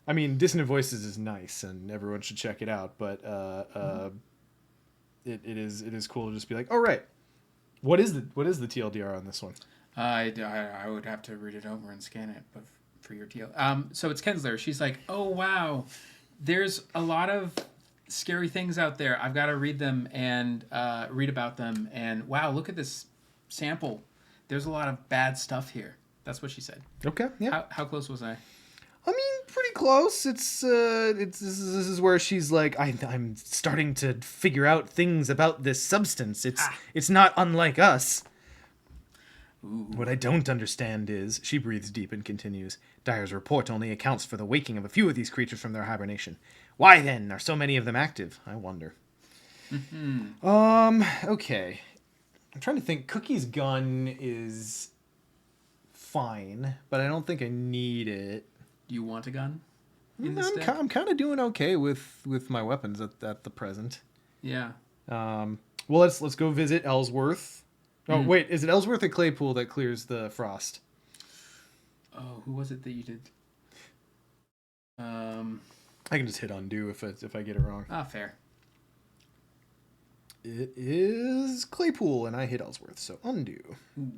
I mean, Dissonant Voices is nice and everyone should check it out, but it is cool to just be like, oh right, what is the TLDR on this one? I would have to read it over and scan it, but for your TL. So it's Kensler. She's like, oh wow, there's a lot of scary things out there. I've got to read them and read about them. And wow, look at this sample. There's a lot of bad stuff here. That's what she said. Okay, yeah. How close was I? I mean, pretty close. It's this is where she's like, I'm starting to figure out things about this substance. It's not unlike us. Ooh. What I don't understand is, she breathes deep and continues, Dyer's report only accounts for the waking of a few of these creatures from their hibernation. Why then are so many of them active? I wonder. Okay. I'm trying to think. Cookie's gun is fine, but I don't think I need it. Do you want a gun? In this deck? I'm kind of doing okay with my weapons at the present. Yeah. Well, let's go visit Ellsworth. Oh, wait, is it Ellsworth or Claypool that clears the frost? Oh, who was it that you did? I can just hit undo if I get it wrong. Fair. It is Claypool, and I hit Ellsworth, so undo. Ooh.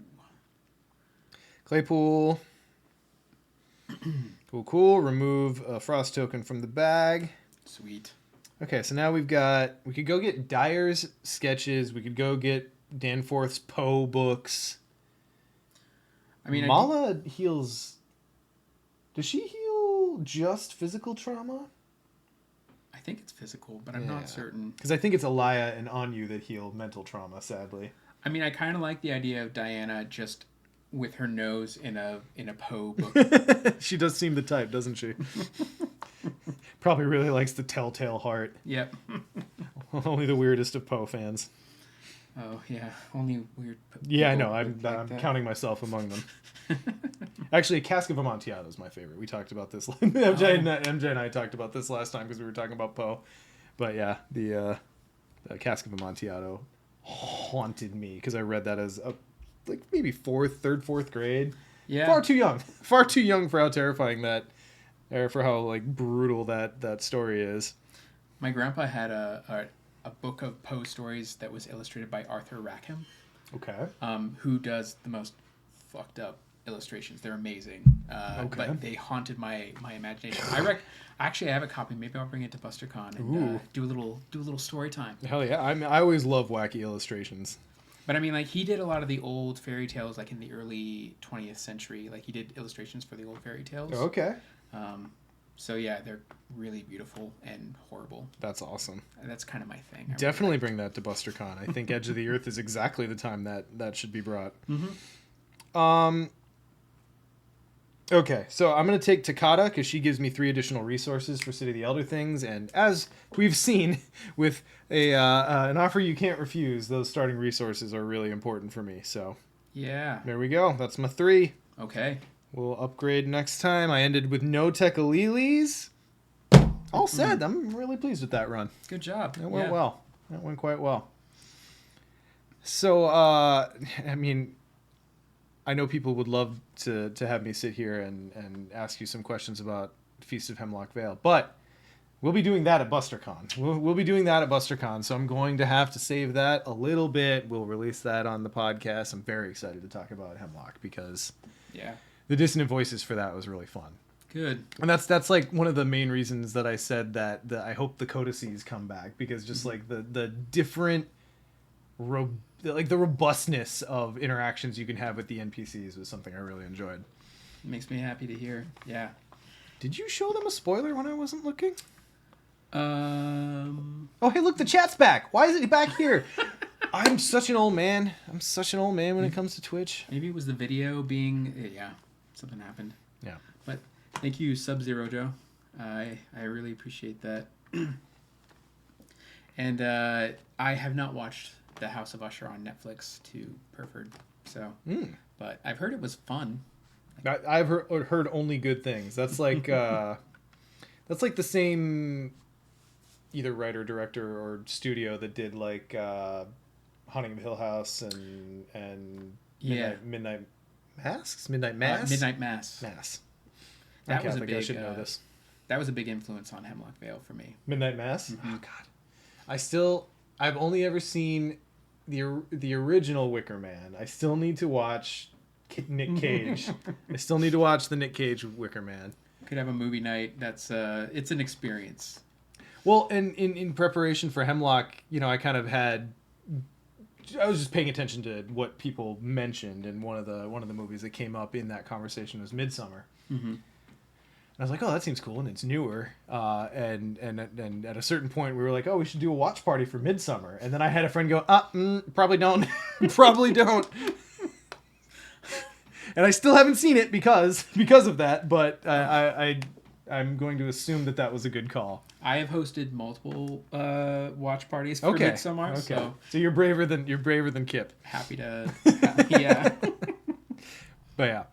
Claypool. Cool. Remove a frost token from the bag. Sweet. Okay, so now we could go get Dyer's sketches. We could go get Danforth's Poe books. I mean, Mala heals. Does she heal just physical trauma? I think it's physical, but I'm not certain. Because I think it's Alaya and Anu that heal mental trauma, sadly. I mean, I kind of like the idea of Diana just with her nose in a Poe book. She does seem the type, doesn't she? Probably really likes the Telltale Heart. Yep. Only the weirdest of Poe fans. Oh yeah, only weird. Yeah, I know. People I'm like that. counting myself among them. Actually, Cask of Amontillado is my favorite. We talked about this. MJ and I talked about this last time because we were talking about Poe. But yeah, the Cask of Amontillado haunted me because I read that as like maybe fourth grade. Yeah. Far too young for how terrifying that, or for how like brutal that story is. My grandpa had a book of Poe stories that was illustrated by Arthur Rackham, Okay. who does the most fucked up illustrations. They're amazing. Okay. But they haunted my imagination. Actually, I have a copy. Maybe I'll bring it to BusterCon and do a little story time. Hell yeah! I always love wacky illustrations. But I mean, like, he did a lot of the old fairy tales, like in the early 20th century. Like, he did illustrations for the old fairy tales. Okay. So yeah, they're really beautiful and horrible. That's awesome. That's kind of my thing. Definitely bring that to BusterCon. I think Edge of the Earth is exactly the time that should be brought. Mm-hmm. Okay, so I'm going to take Takata because she gives me 3 additional resources for City of the Elder Things, and as we've seen with an offer you can't refuse, those starting resources are really important for me. So Yeah. there we go. That's my 3. Okay. We'll upgrade next time. I ended with no Tekalilis. All said, I'm really pleased with that run. Good job. That went well. That went quite well. So, I mean, I know people would love to have me sit here and ask you some questions about Feast of Hemlock Vale, but we'll be doing that at BusterCon. We'll be doing that at BusterCon, so I'm going to have to save that a little bit. We'll release that on the podcast. I'm very excited to talk about Hemlock because the Dissonant Voices for that was really fun. Good. And that's like one of the main reasons that I said that I hope the codices come back, because just like the different the robustness of interactions you can have with the NPCs was something I really enjoyed. It makes me happy to hear. Yeah. Did you show them a spoiler when I wasn't looking? Oh, hey, look, the chat's back. Why is it back here? I'm such an old man. When it comes to Twitch. Maybe it was the video being... Yeah, something happened. Yeah. But thank you, Sub-Zero Joe. I really appreciate that. And I have not watched The House of Usher on Netflix to Perford, so... But I've heard it was fun. I've heard only good things. That's like the same either writer, director, or studio that did like Haunting of Hill House and Midnight Masks? Midnight Mass? Midnight Mass. That was a big. I should know this. That was a big influence on Hemlock Vale for me. Midnight Mass. Mm-hmm. Oh God, I've only ever seen the original Wicker Man. I still need to watch Nick Cage. I still need to watch the Nick Cage Wicker Man. Could have a movie night. That's it's an experience. Well, and in preparation for Hemlock, I kind of I was just paying attention to what people mentioned, and one of the movies that came up in that conversation was Midsummer. Mm-hmm. I was like, oh, that seems cool, and it's newer. And at a certain point, we were like, oh, we should do a watch party for Midsummer. And then I had a friend go, probably don't. Probably don't. And I still haven't seen it because of that, but I'm going to assume that was a good call. I have hosted multiple watch parties for Midsommar, so you're braver than Kip. Happy to, yeah. But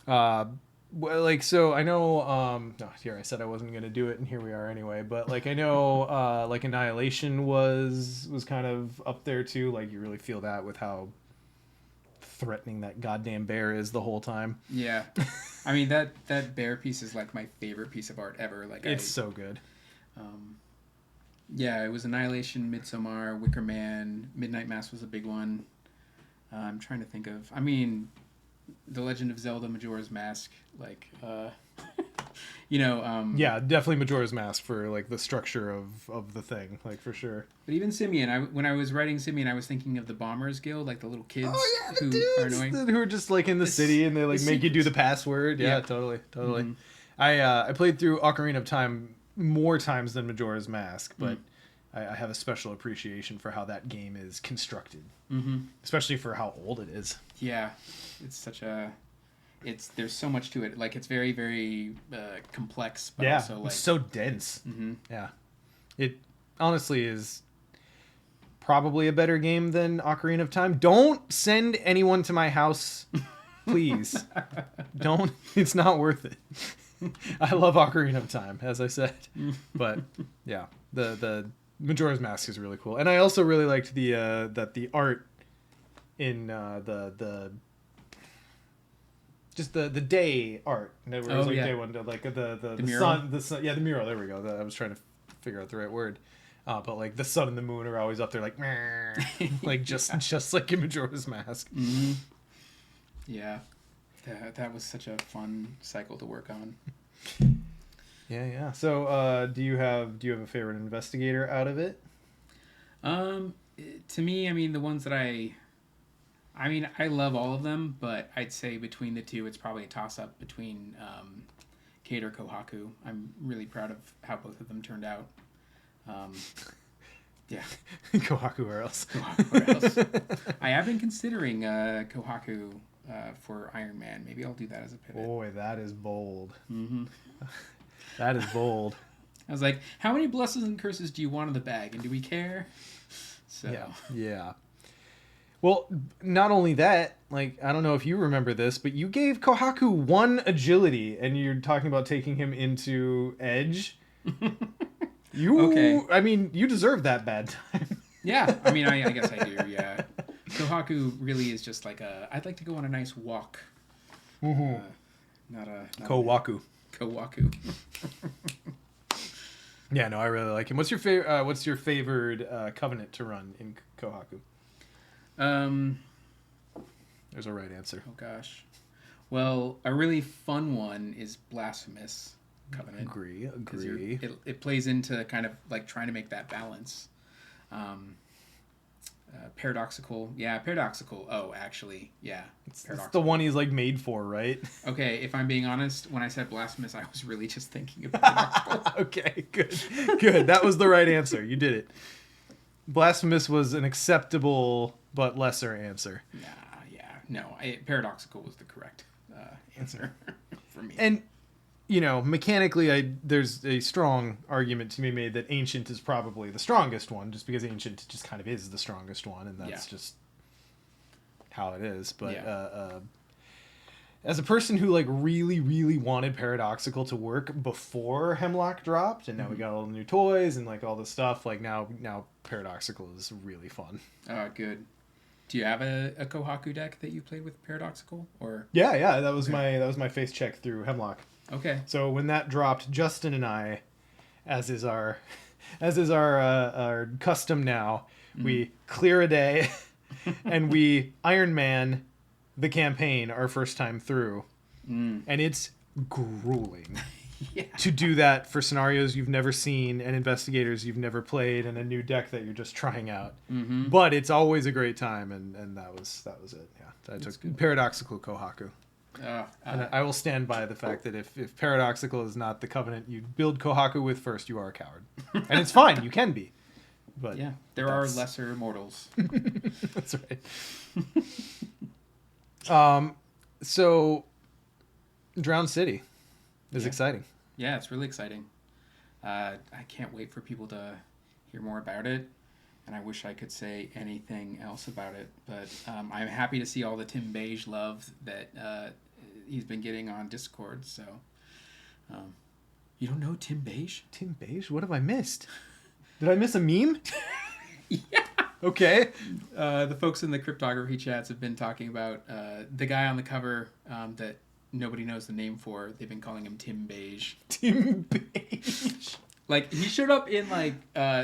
yeah, well, like, so I know. Here I said I wasn't gonna do it, and here we are anyway. But like, I know, like Annihilation was kind of up there too. Like, you really feel that with how threatening that goddamn bear is the whole time. Yeah, I mean that bear piece is like my favorite piece of art ever. Like, it's so good. Yeah, it was Annihilation, Midsommar, Wicker Man, Midnight Mass was a big one. I'm trying to think of. I mean, The Legend of Zelda: Majora's Mask, like, yeah, definitely Majora's Mask for like the structure of the thing, like, for sure. But even Simian, when I was writing Simian, I was thinking of the Bombers Guild, like the little kids who are annoying, who are just like in the city and they like make you do the password. Yeah, totally. Mm-hmm. I played through Ocarina of Time more times than Majora's Mask, but I have a special appreciation for how that game is constructed, especially for how old it is. Yeah, it's such a. There's so much to it. Like, it's very, very complex, but also like it's so dense. Mm-hmm. Yeah, it honestly is probably a better game than Ocarina of Time. Don't send anyone to my house, please. Don't. It's not worth it. I love Ocarina of Time, as I said, but yeah, the Majora's Mask is really cool, and I also really liked the art in the just the day art. Where it was like day one, like the sun, yeah, the mural. There we go. I was trying to figure out the right word. But like the sun and the moon are always up there, like, like just like in Majora's Mask. Mm-hmm. Yeah, that was such a fun cycle to work on. Yeah. So, do you have a favorite investigator out of it? To me, I mean, the ones that I love all of them, but I'd say between the two, it's probably a toss-up between Kate or Kohaku. I'm really proud of how both of them turned out. Yeah. Kohaku or else. Kohaku or else. I have been considering Kohaku for Iron Man. Maybe I'll do that as a pivot. Boy, that is bold. Mm-hmm. That is bold. I was like, how many blessings and curses do you want in the bag? And do we care? So. Yeah. Well, not only that, like, I don't know if you remember this, but you gave Kohaku 1 agility, and you're talking about taking him into Edge. Okay. I mean, you deserve that bad time. Yeah, I mean, I guess I do, yeah. Kohaku really is just like I'd like to go on a nice walk. Mm-hmm. Not Kowaku. Kowaku. Yeah, no, I really like him. What's your favorite covenant to run in Kohaku? There's a right answer. Oh gosh. Well, a really fun one is Blasphemous Covenant. Agree. It plays into kind of like trying to make that balance. Paradoxical. Yeah, Paradoxical. Oh, actually, yeah. It's the one he's like made for, right? Okay, if I'm being honest, when I said Blasphemous, I was really just thinking about Paradoxical. Okay, good. That was the right answer. You did it. Blasphemous was an acceptable but lesser answer. Paradoxical was the correct answer for me. And mechanically, there's a strong argument to be made that Ancient is probably the strongest one, just because Ancient just kind of is the strongest one, and that's just how it is. But as a person who like really, really wanted Paradoxical to work before Hemlock dropped, and now we got all the new toys and like all this stuff, like now Paradoxical is really fun. Good. Do you have a Kohaku deck that you played with Paradoxical, or? Yeah, that was my face check through Hemlock. Okay. So when that dropped, Justin and I, as is our custom now, we clear a day and we Iron Man the campaign our first time through, and it's grueling. Yeah. To do that for scenarios you've never seen and investigators you've never played and a new deck that you're just trying out. Mm-hmm. But it's always a great time, and that was it. Yeah, I took good. Paradoxical Kohaku. And I will stand by the fact that if Paradoxical is not the covenant you build Kohaku with first, you are a coward. And it's fine, you can be. But yeah, there are lesser mortals. That's right. So Drowned City is exciting. Yeah, it's really exciting. I can't wait for people to hear more about it. And I wish I could say anything else about it, but I'm happy to see all the Tim Beige love that he's been getting on Discord. So, you don't know Tim Beige? Tim Beige? What have I missed? Did I miss a meme? Yeah. Okay. The folks in the cryptography chats have been talking about the guy on the cover that nobody knows the name for. They've been calling him Tim Beige. Tim Beige. Like, he showed up in, like,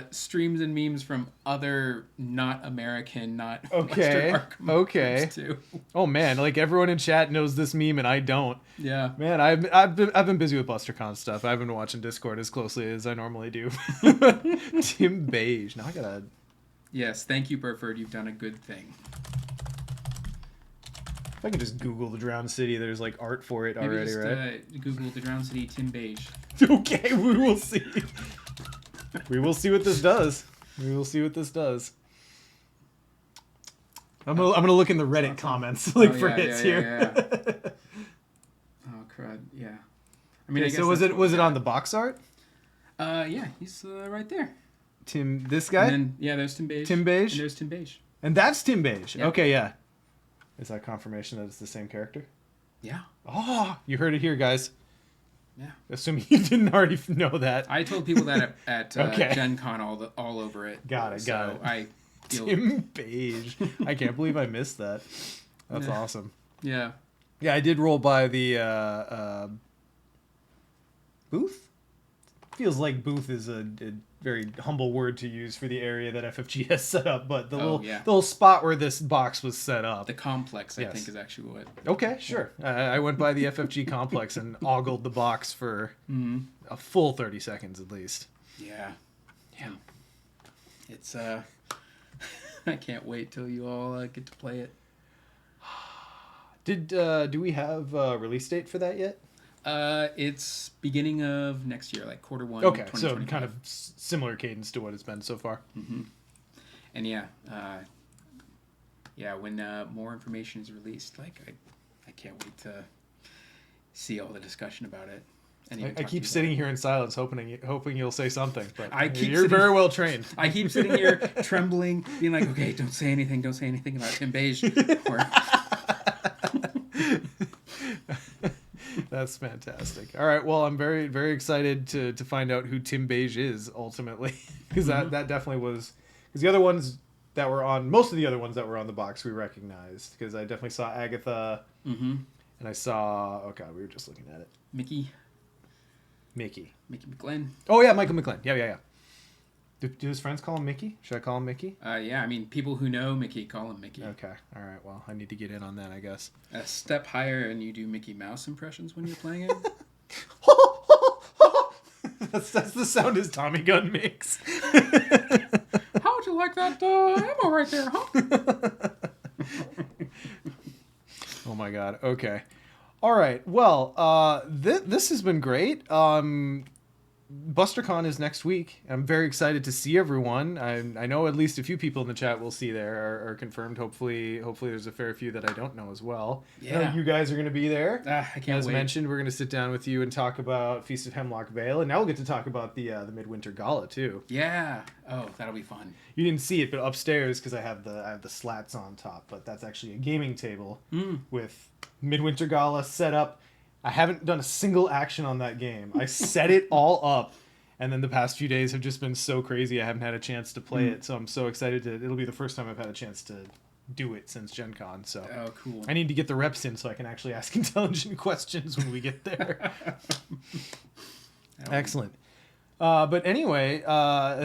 streams and memes from other not American, not Western Arkham too. Oh, man. Like, everyone in chat knows this meme, and I don't. Yeah. Man, I've been busy with BusterCon stuff. I've been watching Discord as closely as I normally do. Tim Beige. Now I gotta... Yes, thank you, Burford. You've done a good thing. If I can just Google the Drowned City, there's, like, art for it already, right? Google the Drowned City Tim Beige. Okay, we will see. We will see what this does. I'm gonna look in the Reddit comments for hits here. Yeah. Oh crud! Yeah. I mean, okay, so was it on the box art? Yeah, he's right there. This guy? And then, yeah, there's Tim Beige. Tim Beige? And there's Tim Beige. And that's Tim Beige. Yep. Okay, yeah. Is that confirmation that it's the same character? Yeah. Oh, you heard it here, guys. Yeah. Assuming you didn't already know that. I told people that at Okay. Gen Con all over it. Got it. I feel... Tim Beige. I can't believe I missed that. That's awesome. Yeah. Yeah, I did roll by the booth. Feels like booth is a very humble word to use for the area that FFG has set up, but the little spot where this box was set up. The complex, I think, is actually what. Okay, sure. I went by the FFG complex and ogled the box for a full 30 seconds at least. Yeah. Yeah. It's I can't wait till you all get to play it. Do we have a release date for that yet? It's beginning of next year, like quarter one. Okay, so kind of similar cadence to what it's been so far. Mm-hmm. And when more information is released, like I can't wait to see all the discussion about it. I keep sitting here in silence, hoping you'll say something. But you're very well trained. I keep sitting here trembling, being like, "Okay, don't say anything about Tim Beige." That's fantastic. All right, well, I'm very, very excited to find out who Tim Beige is ultimately, because that definitely was, because the other ones that were on, most of the other ones that were on the box we recognized, because I definitely saw Agatha, and I saw, oh god, we were just looking at it. Mickey McGlynn. Oh yeah, Michael McGlynn. Yeah. Do his friends call him Mickey? Should I call him Mickey? Yeah, I mean, people who know Mickey call him Mickey. Okay, all right. Well, I need to get in on that, I guess. A step higher, and you do Mickey Mouse impressions when you're playing it. that's the sound his Tommy gun makes. How would you like that ammo right there, huh? Oh my god. Okay. All right. Well, this has been great. BusterCon is next week. I'm very excited to see everyone. I know at least a few people in the chat we'll see there are confirmed. Hopefully there's a fair few that I don't know as well. Yeah. I know you guys are going to be there. I can't As wait. mentioned, we're going to sit down with you and talk about Feast of Hemlock Vale, and now we'll get to talk about the Midwinter Gala too. Yeah. Oh, that'll be fun. You didn't see it, but upstairs, because I have the slats on top, but that's actually a gaming table with Midwinter Gala set up. I haven't done a single action on that game. I set it all up, and then the past few days have just been so crazy I haven't had a chance to play it, so I'm so excited it'll be the first time I've had a chance to do it since Gen Con, so. Oh, cool. I need to get the reps in so I can actually ask intelligent questions when we get there. Excellent. But anyway,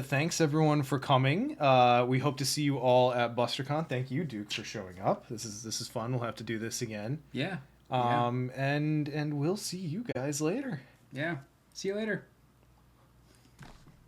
thanks everyone for coming. We hope to see you all at BusterCon. Thank you, Duke, for showing up. This is fun. We'll have to do this again. Yeah. And we'll see you guys later. Yeah. See you later.